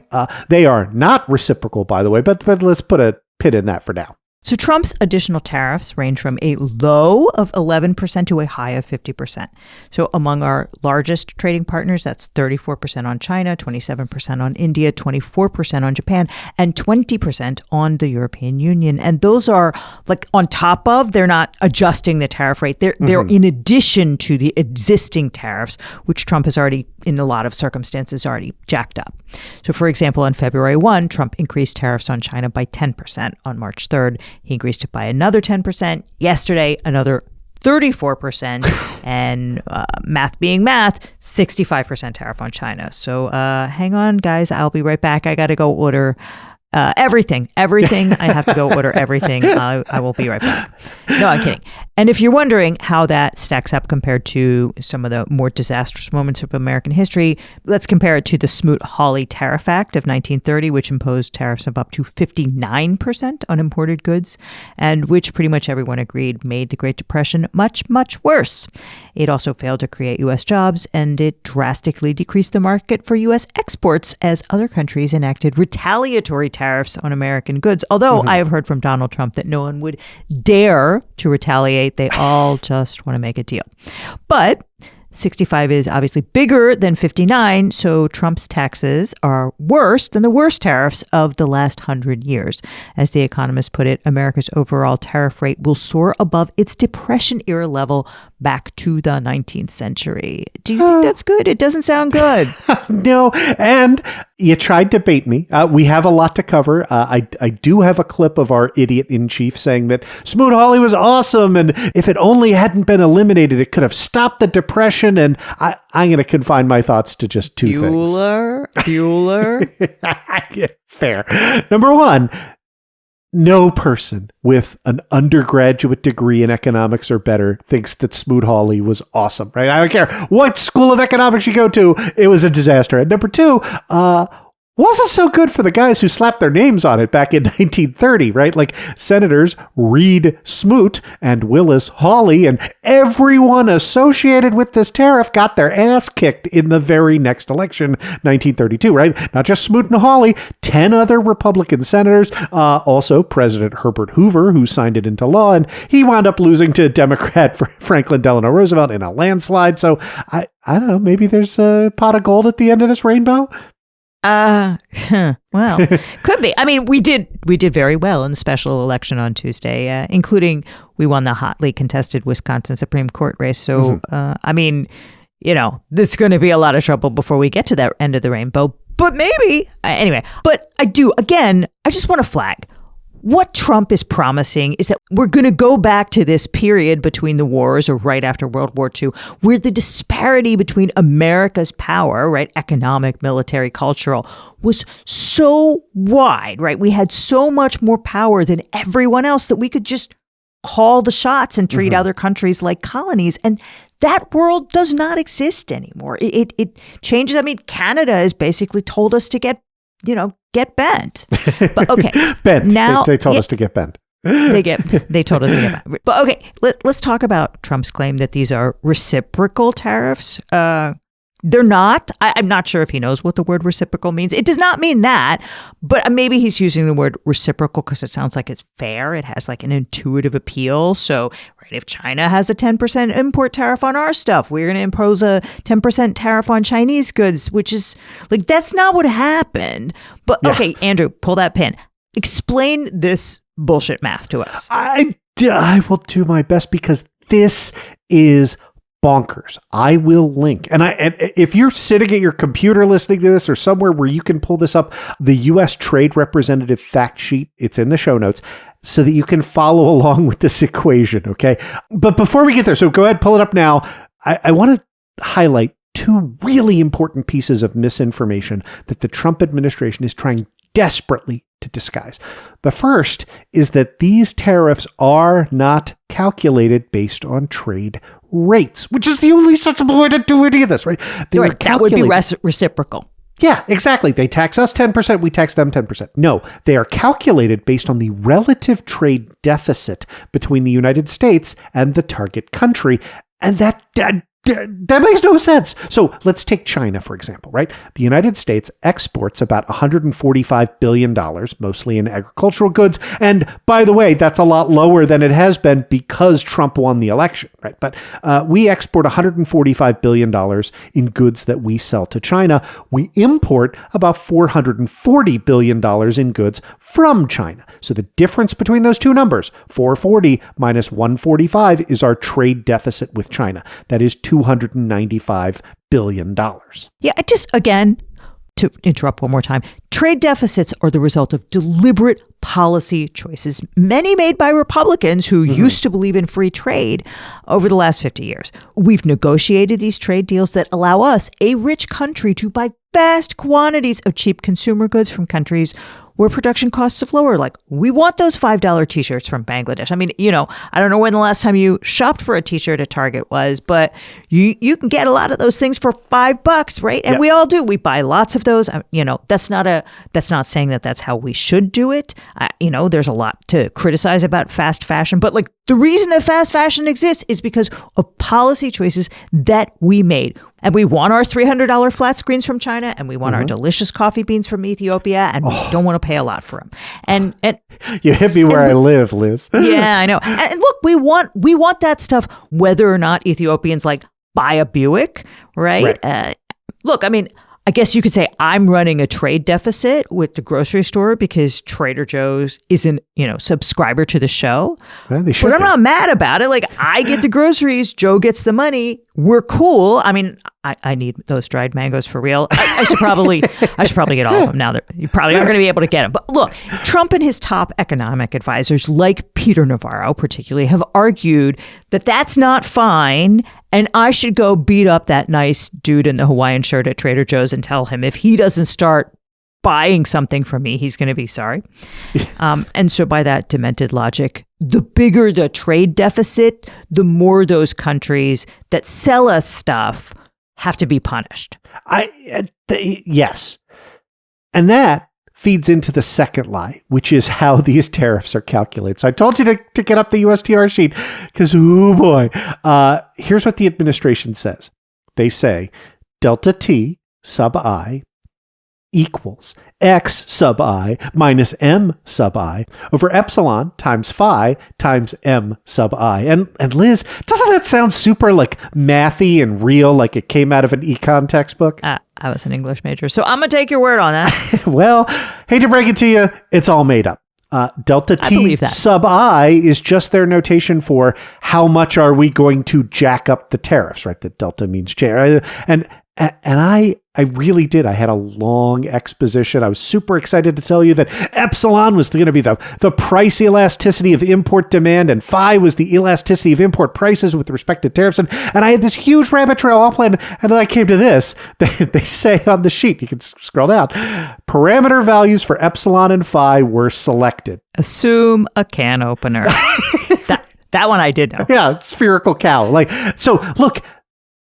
They are not reciprocal, by the way, but let's put a pin in that for now. So Trump's additional tariffs range from a low of 11% to a high of 50%. So among our largest trading partners, that's 34% on China, 27% on India, 24% on Japan, and 20% on the European Union. And those are like on top of, they're not adjusting the tariff rate. They're in addition to the existing tariffs, which Trump has already, in a lot of circumstances, already jacked up. So for example, on February 1, Trump increased tariffs on China by 10%. On March 3rd, he increased it by another 10%. Yesterday, another 34%. And math being math, 65% tariff on China. So hang on, guys. I'll be right back. I got to go order everything. I have to go order everything. I will be right back. No, I'm kidding. And if you're wondering how that stacks up compared to some of the more disastrous moments of American history, let's compare it to the Smoot-Hawley Tariff Act of 1930, which imposed tariffs of up to 59% on imported goods, and which pretty much everyone agreed made the Great Depression much, much worse. It also failed to create U.S. jobs, and it drastically decreased the market for U.S. exports as other countries enacted retaliatory tariffs on American goods. Although I have heard from Donald Trump that no one would dare to retaliate. They all just want to make a deal. But 65 is obviously bigger than 59, so Trump's taxes are worse than the worst tariffs of the last 100 years. As The Economist put it, America's overall tariff rate will soar above its Depression-era level back to the 19th century. Do you think that's good? It doesn't sound good. No, and you tried to bait me. We have a lot to cover. I do have a clip of our idiot-in-chief saying that Smoot-Hawley was awesome, and if it only hadn't been eliminated, it could have stopped the Depression. And I'm going to confine my thoughts to just two things. Bueller. Fair. Number one, no person with an undergraduate degree in economics or better thinks that Smoot-Hawley was awesome, right? I don't care what school of economics you go to, it was a disaster. And number two, wasn't so good for the guys who slapped their names on it back in 1930, right? Like Senators Reed Smoot and Willis Hawley, and everyone associated with this tariff got their ass kicked in the very next election, 1932, right? Not just Smoot and Hawley, 10 other Republican senators, also President Herbert Hoover, who signed it into law, and he wound up losing to Democrat Franklin Delano Roosevelt in a landslide. So I don't know, maybe there's a pot of gold at the end of this rainbow. Well, could be. I mean, we did very well in the special election on Tuesday, including we won the hotly contested Wisconsin Supreme Court race. So, I mean, you know, there's going to be a lot of trouble before we get to that end of the rainbow, but maybe. Anyway, but I just want to flag. What Trump is promising is that we're going to go back to this period between the wars or right after World War II, where the disparity between America's power, right, economic, military, cultural, was so wide, right? We had so much more power than everyone else that we could just call the shots and treat other countries like colonies. And that world does not exist anymore. It changes. I mean, Canada has basically told us to get bent. But okay. Bent. Now they told us to get bent. They told us to get bent. But okay, let's talk about Trump's claim that these are reciprocal tariffs. They're not. I'm not sure if he knows what the word reciprocal means. It does not mean that, but maybe he's using the word reciprocal because it sounds like it's fair. It has like an intuitive appeal. So, right, if China has a 10% import tariff on our stuff, we're going to impose a 10% tariff on Chinese goods, which is like, that's not what happened. But okay, Andrew, pull that pin. Explain this bullshit math to us. I will do my best because this is bonkers. I will link. And if you're sitting at your computer listening to this or somewhere where you can pull this up, the U.S. Trade Representative fact sheet, it's in the show notes, so that you can follow along with this equation, okay? But before we get there, so go ahead, pull it up now. I want to highlight two really important pieces of misinformation that the Trump administration is trying desperately to disguise. The first is that these tariffs are not calculated based on trade rates, which is the only sensible way to do any of this, right? That would be reciprocal. Yeah, exactly. They tax us 10%, we tax them 10%. No, they are calculated based on the relative trade deficit between the United States and the target country. And that That makes no sense. So let's take China, for example, right? The United States exports about $145 billion, mostly in agricultural goods. And by the way, that's a lot lower than it has been because Trump won the election, right? But we export $145 billion in goods that we sell to China. We import about $440 billion in goods from China. So the difference between those two numbers, 440 minus 145, is our trade deficit with China. That is $295 billion. Yeah, again, to interrupt one more time, trade deficits are the result of deliberate policy choices, many made by Republicans who used to believe in free trade over the last 50 years. We've negotiated these trade deals that allow us, a rich country, to buy vast quantities of cheap consumer goods from countries where production costs are lower. Like, we want those $5 t-shirts from Bangladesh. I mean, I don't know when the last time you shopped for a t-shirt at Target was, but you can get a lot of those things for $5, right? And we all do. We buy lots of those. That's not saying that that's how we should do it. There's a lot to criticize about fast fashion, but like, the reason that fast fashion exists is because of policy choices that we made. And we want our $300 flat screens from China, and we want our delicious coffee beans from Ethiopia, and we don't want to pay a lot for them. And you hit me where I live, Liz. Yeah, I know. And look, we want that stuff, whether or not Ethiopians buy a Buick, right? Look, I mean, I guess you could say I'm running a trade deficit with the grocery store because Trader Joe's isn't, subscriber to the show. Well, they should but I'm not mad about it. Like, I get the groceries, Joe gets the money. We're cool. I mean, I need those dried mangoes for real. I should probably get all of them now. You probably aren't going to be able to get them. But look, Trump and his top economic advisors, like Peter Navarro particularly, have argued that that's not fine, and I should go beat up that nice dude in the Hawaiian shirt at Trader Joe's and tell him if he doesn't start buying something from me, he's going to be sorry. And so by that demented logic, the bigger the trade deficit, the more those countries that sell us stuff have to be punished. Yes. And that feeds into the second lie, which is how these tariffs are calculated. So I told you to get up the USTR sheet because, oh boy, here's what the administration says. They say delta T sub I equals X sub I minus M sub I over epsilon times phi times M sub I. And Liz, doesn't that sound super mathy and real, like it came out of an econ textbook? I was an English major, so I'm going to take your word on that. Well, hate to break it to you, it's all made up. Delta T sub I is just their notation for how much are we going to jack up the tariffs, right? That delta means change. And I really did. I had a long exposition. I was super excited to tell you that epsilon was going to be the price elasticity of import demand, and phi was the elasticity of import prices with respect to tariffs. And I had this huge rabbit trail all planned. And then I came to this. They say on the sheet, you can scroll down, parameter values for epsilon and phi were selected. Assume a can opener. that one I did know. Yeah, spherical cow. So look,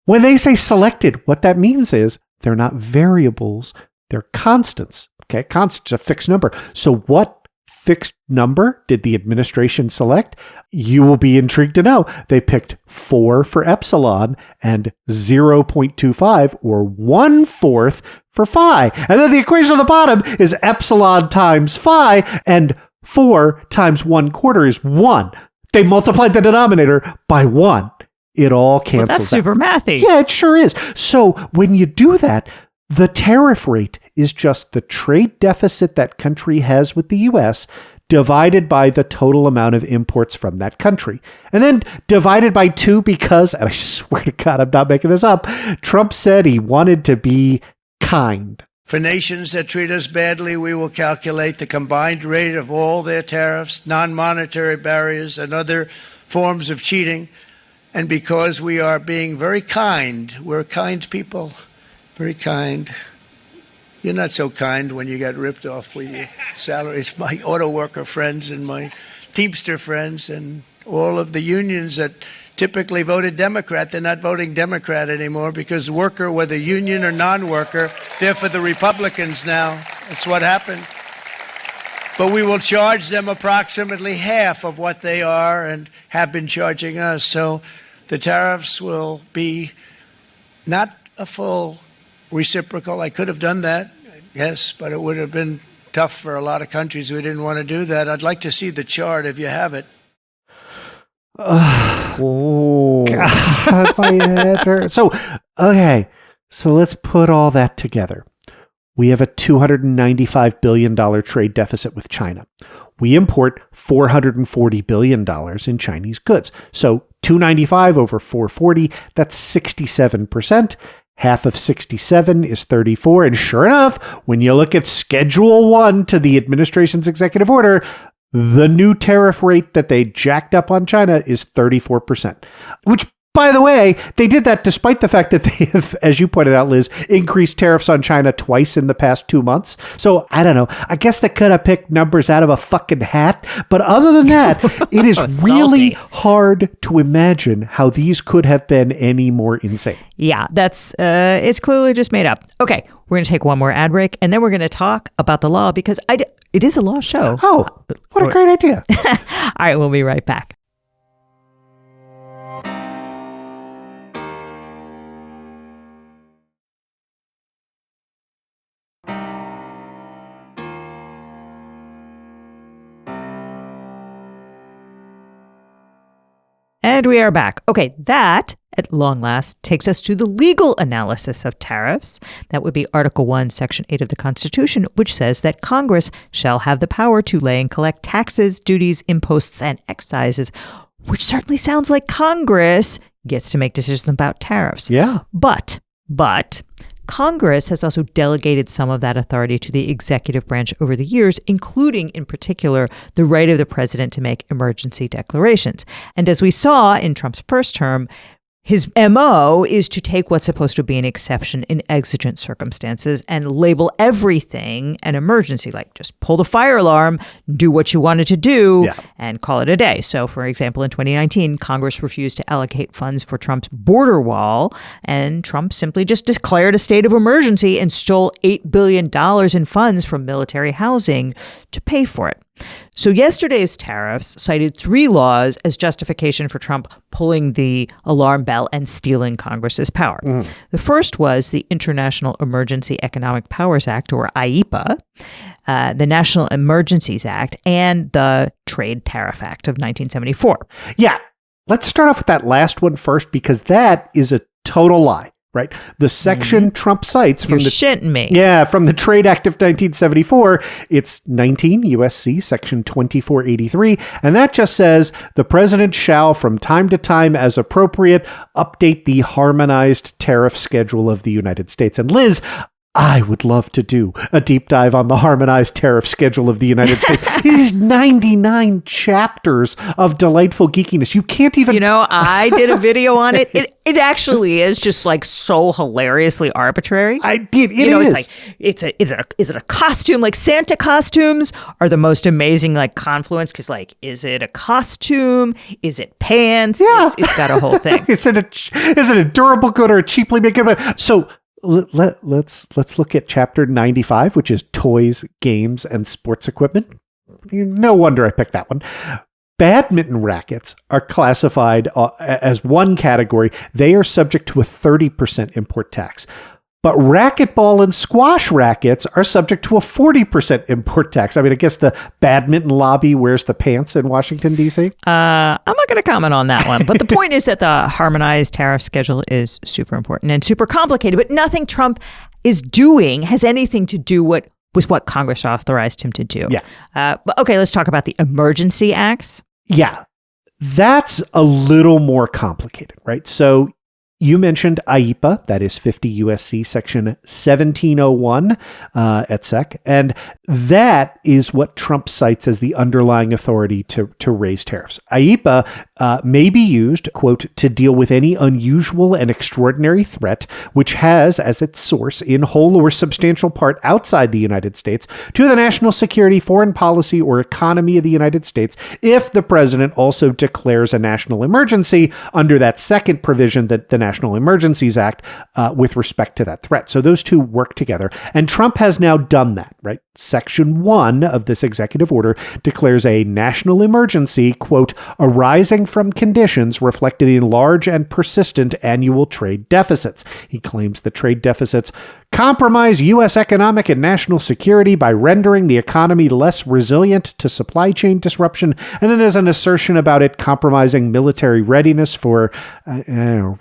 when they say selected, what that means is they're not variables, they're constants. Okay, constant's a fixed number. So what fixed number did the administration select? You will be intrigued to know. They picked 4 for epsilon and 0.25 or 1/4 for phi. And then the equation on the bottom is epsilon times phi, and 4 times 1/4 is 1. They multiplied the denominator by 1. It all cancels out. That's super mathy. Yeah, it sure is. So when you do that, the tariff rate is just the trade deficit that country has with the U.S. divided by the total amount of imports from that country. And then divided by 2 because, and I swear to God, I'm not making this up, Trump said he wanted to be kind. For nations that treat us badly, we will calculate the combined rate of all their tariffs, non-monetary barriers, and other forms of cheating. And because we are being very kind, we're kind people, very kind. You're not so kind when you got ripped off with your salaries. My auto worker friends and my Teamster friends and all of the unions that typically voted Democrat, they're not voting Democrat anymore because worker, whether union or non-worker, they're for the Republicans now. That's what happened. But we will charge them approximately half of what they are and have been charging us. So The tariffs will be not a full reciprocal. I could have done that, yes, but it would have been tough for a lot of countries who didn't want to do that. I'd like to see the chart if you have it. Oh, God, my head hurts. So let's put all that together. We have a $295 billion trade deficit with China. We import $440 billion in Chinese goods. So 295 over 440, that's 67%. Half of 67 is 34. And sure enough, when you look at Schedule 1 to the administration's executive order, the new tariff rate that they jacked up on China is 34%, which, by the way, they did that despite the fact that they have, as you pointed out, Liz, increased tariffs on China twice in the past 2 months. So I don't know. I guess they could have picked numbers out of a fucking hat. But other than that, it is really hard to imagine how these could have been any more insane. Yeah, that's it's clearly just made up. Okay, we're going to take one more ad break, and then we're going to talk about the law because it is a law show. Oh, what a great idea. All right, we'll be right back. And we are back. Okay, that, at long last, takes us to the legal analysis of tariffs. That would be Article 1, Section 8 of the Constitution, which says that Congress shall have the power to lay and collect taxes, duties, imposts, and excises, which certainly sounds like Congress gets to make decisions about tariffs. Yeah. But Congress has also delegated some of that authority to the executive branch over the years, including, in particular, the right of the president to make emergency declarations. And as we saw in Trump's first term, his MO is to take what's supposed to be an exception in exigent circumstances and label everything an emergency, like just pull the fire alarm, do what you wanted to do, and call it a day. So, for example, in 2019, Congress refused to allocate funds for Trump's border wall, and Trump simply just declared a state of emergency and stole $8 billion in funds from military housing to pay for it. So yesterday's tariffs cited 3 laws as justification for Trump pulling the alarm bell and stealing Congress's power. The first was the International Emergency Economic Powers Act, or IEPA, the National Emergencies Act, and the Trade Tariff Act of 1974. Yeah. Let's start off with that last one first, because that is a total lie. Right. The section Trump cites from shitting me. Yeah, from the Trade Act of 1974, it's 19 USC section 2483. And that just says the president shall, from time to time as appropriate, update the harmonized tariff schedule of the United States. And Liz, I would love to do a deep dive on the harmonized tariff schedule of the United States. It is 99 chapters of delightful geekiness. You can't even... You know, I did a video on it. It actually is just like so hilariously arbitrary. It is. It's like, is it a costume? Like Santa costumes are the most amazing like confluence because like, is it a costume? Is it pants? Yeah. It's got a whole thing. Is it a durable good or a cheaply made good? So... Let's look at chapter 95, which is toys, games, and sports equipment. No wonder I picked that one. Badminton rackets are classified as one category. They are subject to a 30% import tax. But racquetball and squash rackets are subject to a 40% import tax. I mean, I guess the badminton lobby wears the pants in Washington, D.C. I'm not going to comment on that one. But the point is that the harmonized tariff schedule is super important and super complicated. But nothing Trump is doing has anything to do with what Congress authorized him to do. Yeah. But okay, let's talk about the emergency acts. Yeah. That's a little more complicated, right? So you mentioned IEPA, that is 50 USC section 1701 et sec. And that is what Trump cites as the underlying authority to raise tariffs. IEPA may be used, quote, to deal with any unusual and extraordinary threat which has as its source in whole or substantial part outside the United States to the national security, foreign policy, or economy of the United States if the president also declares a national emergency under that second provision that the National Emergencies Act with respect to that threat. So those two work together. And Trump has now done that, right? Section 1 of this executive order declares a national emergency, quote, arising from conditions reflected in large and persistent annual trade deficits. He claims the trade deficits compromise U.S. economic and national security by rendering the economy less resilient to supply chain disruption. And then there's an assertion about it compromising military readiness for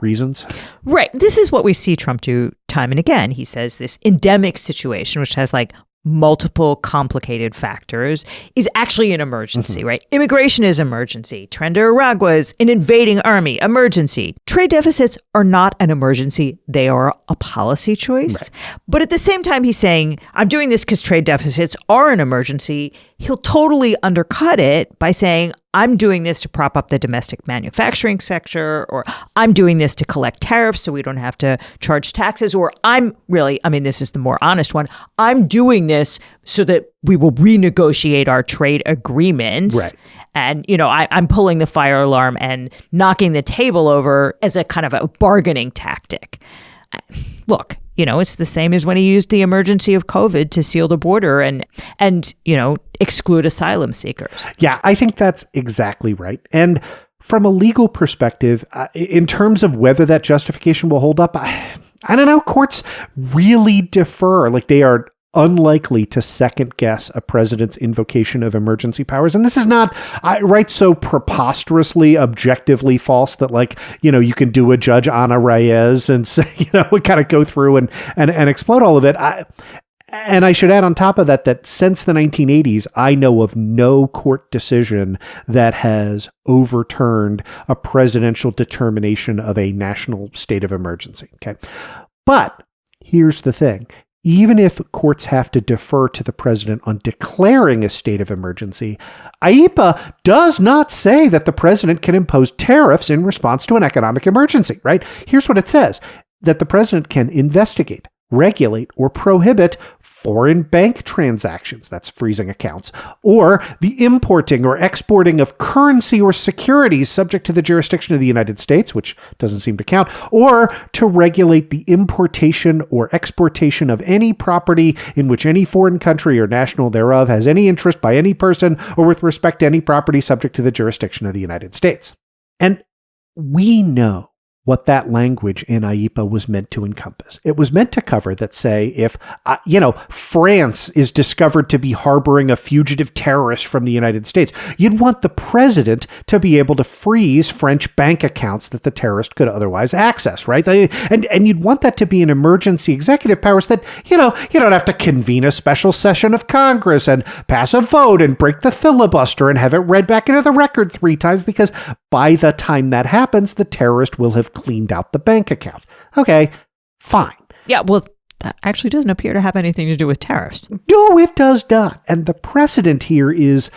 reasons. Right. This is what we see Trump do time and again. He says this endemic situation, which has like multiple complicated factors, is actually an emergency, right? Immigration is emergency. Trend to Iraq was an invading army, emergency. Trade deficits are not an emergency. They are a policy choice. Right. But at the same time, he's saying, I'm doing this because trade deficits are an emergency. He'll totally undercut it by saying, I'm doing this to prop up the domestic manufacturing sector, or I'm doing this to collect tariffs so we don't have to charge taxes, or this is the more honest one, I'm doing this so that we will renegotiate our trade agreements. Right. And, I'm pulling the fire alarm and knocking the table over as a kind of a bargaining tactic. Look, it's the same as when he used the emergency of COVID to seal the border and exclude asylum seekers. Yeah, I think that's exactly right. And from a legal perspective, in terms of whether that justification will hold up, I don't know. Courts really defer. Like, they are unlikely to second guess a president's invocation of emergency powers. And this is not so preposterously objectively false that you can do a Judge Ana Reyes and say, kind of go through and explode all of it. And I should add on top of that since the 1980s, I know of no court decision that has overturned a presidential determination of a national state of emergency. Okay. But here's the thing. Even if courts have to defer to the president on declaring a state of emergency, IEEPA does not say that the president can impose tariffs in response to an economic emergency, right? Here's what it says, that the president can investigate, regulate, or prohibit foreign bank transactions, that's freezing accounts, or the importing or exporting of currency or securities subject to the jurisdiction of the United States, which doesn't seem to count, or to regulate the importation or exportation of any property in which any foreign country or national thereof has any interest by any person or with respect to any property subject to the jurisdiction of the United States. And we know what that language in IEEPA was meant to encompass. It was meant to cover that, say, if, France is discovered to be harboring a fugitive terrorist from the United States, you'd want the president to be able to freeze French bank accounts that the terrorist could otherwise access, right? And you'd want that to be an emergency executive powers that, you don't have to convene a special session of Congress and pass a vote and break the filibuster and have it read back into the record 3 times, because by the time that happens, the terrorist will have cleaned out the bank account. Okay, fine. Yeah, well, that actually doesn't appear to have anything to do with tariffs. No, it does not. And the precedent here is,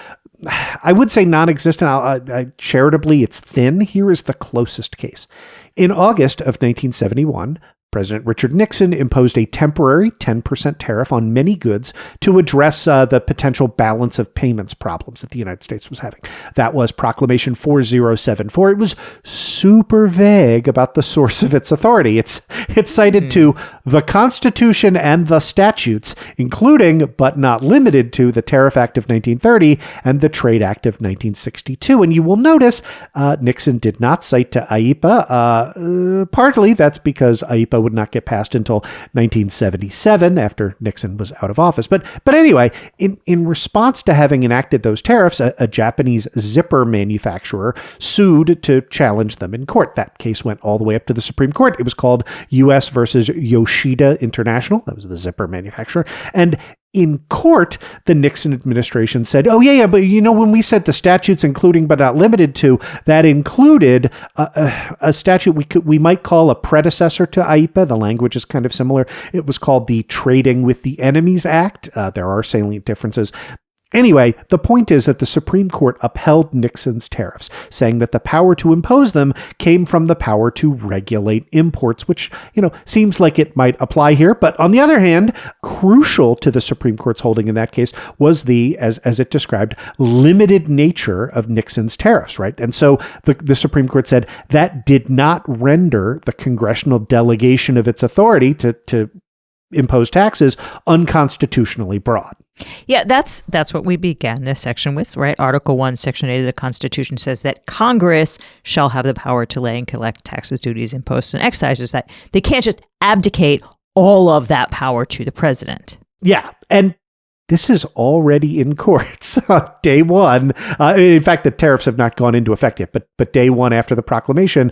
I would say non-existent. Charitably, it's thin. Here is the closest case. In August of 1971, President Richard Nixon imposed a temporary 10% tariff on many goods to address the potential balance of payments problems that the United States was having. That was Proclamation 4074. It was super vague about the source of its authority. It's cited to the Constitution and the statutes, including, but not limited to, the Tariff Act of 1930 and the Trade Act of 1962. And you will notice Nixon did not cite to IEEPA. Partly that's because IEEPA would not get passed until 1977 after Nixon was out of office. But anyway, in response to having enacted those tariffs, a Japanese zipper manufacturer sued to challenge them in court. That case went all the way up to the Supreme Court. It was called U.S. versus Yoshida International. That was the zipper manufacturer. And in court, the Nixon administration said, but when we said the statutes including but not limited to, that included a statute we might call a predecessor to IEEPA. The language is kind of similar. It was called the Trading with the Enemies Act. There are salient differences. Anyway, the point is that the Supreme Court upheld Nixon's tariffs, saying that the power to impose them came from the power to regulate imports, which, seems like it might apply here. But on the other hand, crucial to the Supreme Court's holding in that case was the, as it described, limited nature of Nixon's tariffs, right? And so the Supreme Court said that did not render the congressional delegation of its authority to impose taxes unconstitutionally broad. Yeah, that's what we began this section with, right? Article 1, Section 8 of the Constitution says that Congress shall have the power to lay and collect taxes, duties, imposts, and excises, that they can't just abdicate all of that power to the president. Yeah, and this is already in courts. Day one, in fact, the tariffs have not gone into effect yet, but day one after the proclamation,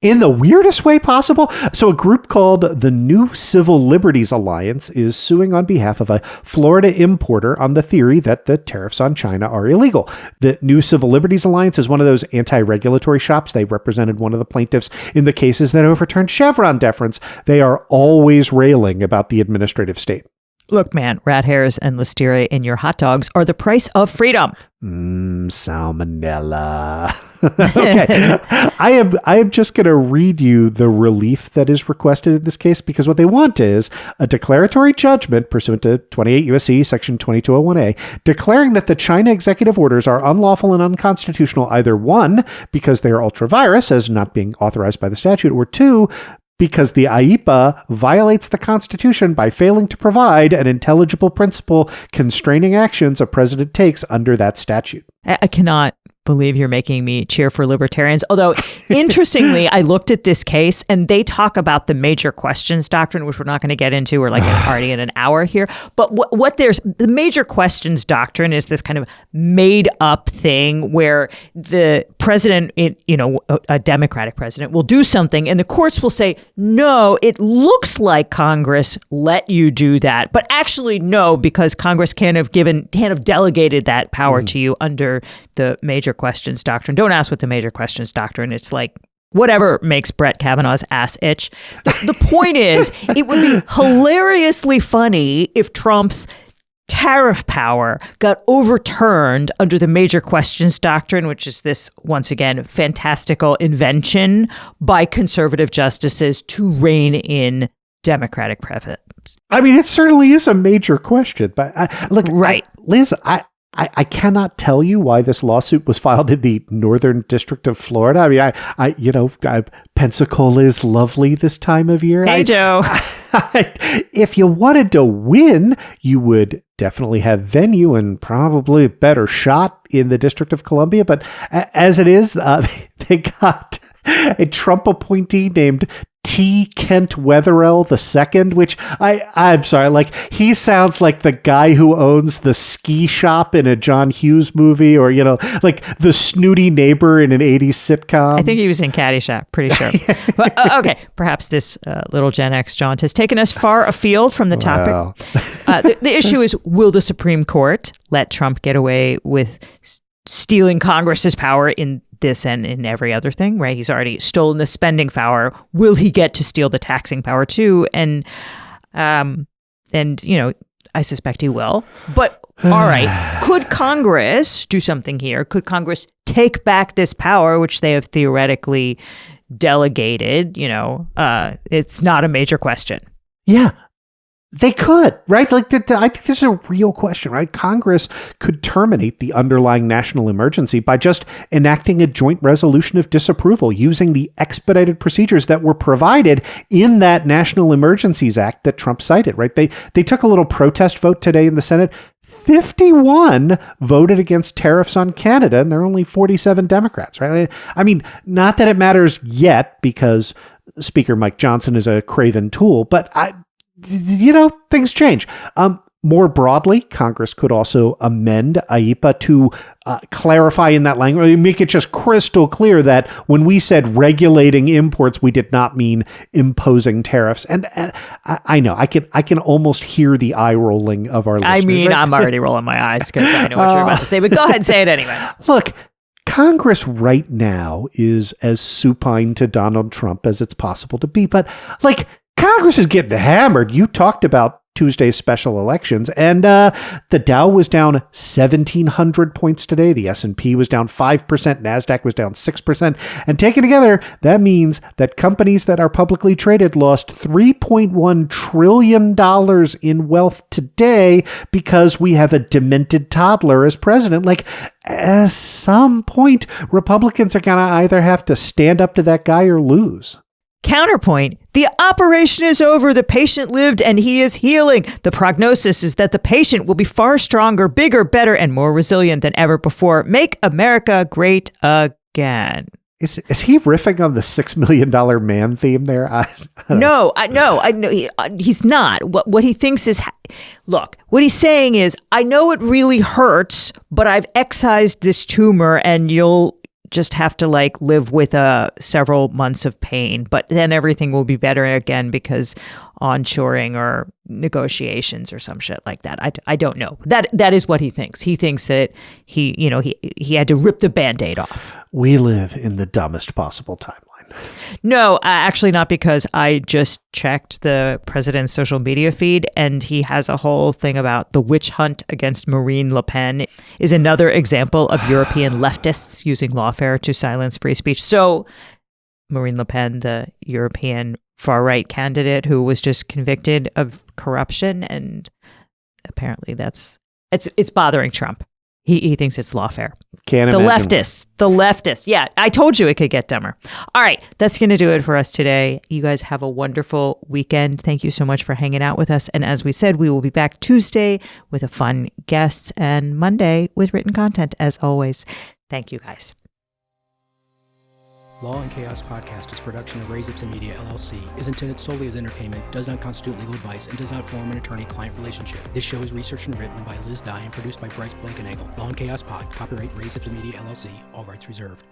in the weirdest way possible. So a group called the New Civil Liberties Alliance is suing on behalf of a Florida importer on the theory that the tariffs on China are illegal. The New Civil Liberties Alliance is one of those anti-regulatory shops. They represented one of the plaintiffs in the cases that overturned Chevron deference. They are always railing about the administrative state. Look, man, rat hairs and listeria in your hot dogs are the price of freedom. Salmonella. Okay. I am just going to read you the relief that is requested in this case, because what they want is a declaratory judgment pursuant to 28 U.S.C. Section 2201A, declaring that the China executive orders are unlawful and unconstitutional, either one, because they are ultra-virus as not being authorized by the statute, or two, because the IEPA violates the Constitution by failing to provide an intelligible principle constraining actions a president takes under that statute. I cannot believe you're making me cheer for libertarians. Although, interestingly, I looked at this case and they talk about the major questions doctrine, which we're not going to get into. We're already in an hour here. But what there's the major questions doctrine is this kind of made up thing where the president, a Democratic president, will do something and the courts will say, no, it looks like Congress let you do that. But actually, no, because Congress can't have delegated that power to you under the major questions doctrine. Don't ask what the major questions doctrine. It's like whatever makes Brett Kavanaugh's ass itch. The point is, it would be hilariously funny if Trump's tariff power got overturned under the major questions doctrine, which is this, once again, fantastical invention by conservative justices to rein in Democratic presidents. I mean, it certainly is a major question, but Liz, I cannot tell you why this lawsuit was filed in the Northern District of Florida. I mean, Pensacola is lovely this time of year. Hey, Joe. If you wanted to win, you would definitely have venue and probably a better shot in the District of Columbia. But as it is, they got a Trump appointee named T. Kent Wetherell II, which I'm sorry, he sounds like the guy who owns the ski shop in a John Hughes movie, or, the snooty neighbor in an 80s sitcom. I think he was in Caddyshack, pretty sure. But, okay, perhaps this little Gen X jaunt has taken us far afield from the topic. Wow. The issue is, will the Supreme Court let Trump get away with stealing Congress's power in this and in every other thing, right? He's already stolen the spending power. Will he get to steal the taxing power too? And I suspect he will. But all right, could Congress do something here? Could Congress take back this power, which they have theoretically delegated? It's not a major question. Yeah. They could, right? I think this is a real question, right? Congress could terminate the underlying national emergency by just enacting a joint resolution of disapproval using the expedited procedures that were provided in that National Emergencies Act that Trump cited, right? They took a little protest vote today in the Senate. 51 voted against tariffs on Canada, and there are only 47 Democrats, right? I mean, not that it matters yet, because Speaker Mike Johnson is a craven tool, but things change. More broadly, Congress could also amend IEPA to clarify in that language, make it just crystal clear that when we said regulating imports, we did not mean imposing tariffs. And I know I can almost hear the eye rolling of our listeners. I mean, right? I'm already rolling my eyes because I know what you're about to say, but go ahead, say it anyway. Look, Congress right now is as supine to Donald Trump as it's possible to be, but Congress is getting hammered. You talked about Tuesday's special elections. And the Dow was down 1,700 points today. The S&P was down 5%. NASDAQ was down 6%. And taken together, that means that companies that are publicly traded lost $3.1 trillion in wealth today because we have a demented toddler as president. Like, at some point, Republicans are going to either have to stand up to that guy or lose. Counterpoint, the operation is over. The patient lived and he is healing. The prognosis is that the patient will be far stronger, bigger, better, and more resilient than ever before. Make America great again. Is he riffing on the $6 million man theme there? No, he's not. What he thinks is, look, what he's saying is, I know it really hurts, but I've excised this tumor and you'll just have to like live with several months of pain, but then everything will be better again because onshoring or negotiations or some shit like that. I don't know. That is what he thinks. He thinks that he had to rip the Band-Aid off. We live in the dumbest possible timeline. No, actually not, because I just checked the president's social media feed and he has a whole thing about the witch hunt against Marine Le Pen is another example of European leftists using lawfare to silence free speech. So Marine Le Pen, the European far-right candidate who was just convicted of corruption, and apparently it's bothering Trump. He thinks it's lawfare. Can't the imagine. The leftists. Yeah, I told you it could get dumber. All right, that's going to do it for us today. You guys have a wonderful weekend. Thank you so much for hanging out with us. And as we said, we will be back Tuesday with a fun guest and Monday with written content, as always. Thank you, guys. Law and Chaos Podcast is a production of Raise Ipsa Media, LLC, is intended solely as entertainment, does not constitute legal advice, and does not form an attorney-client relationship. This show is researched and written by Liz Dye and produced by Bryce Blankenagel. Law and Chaos Pod, copyright Raise Ipsa Media, LLC, all rights reserved.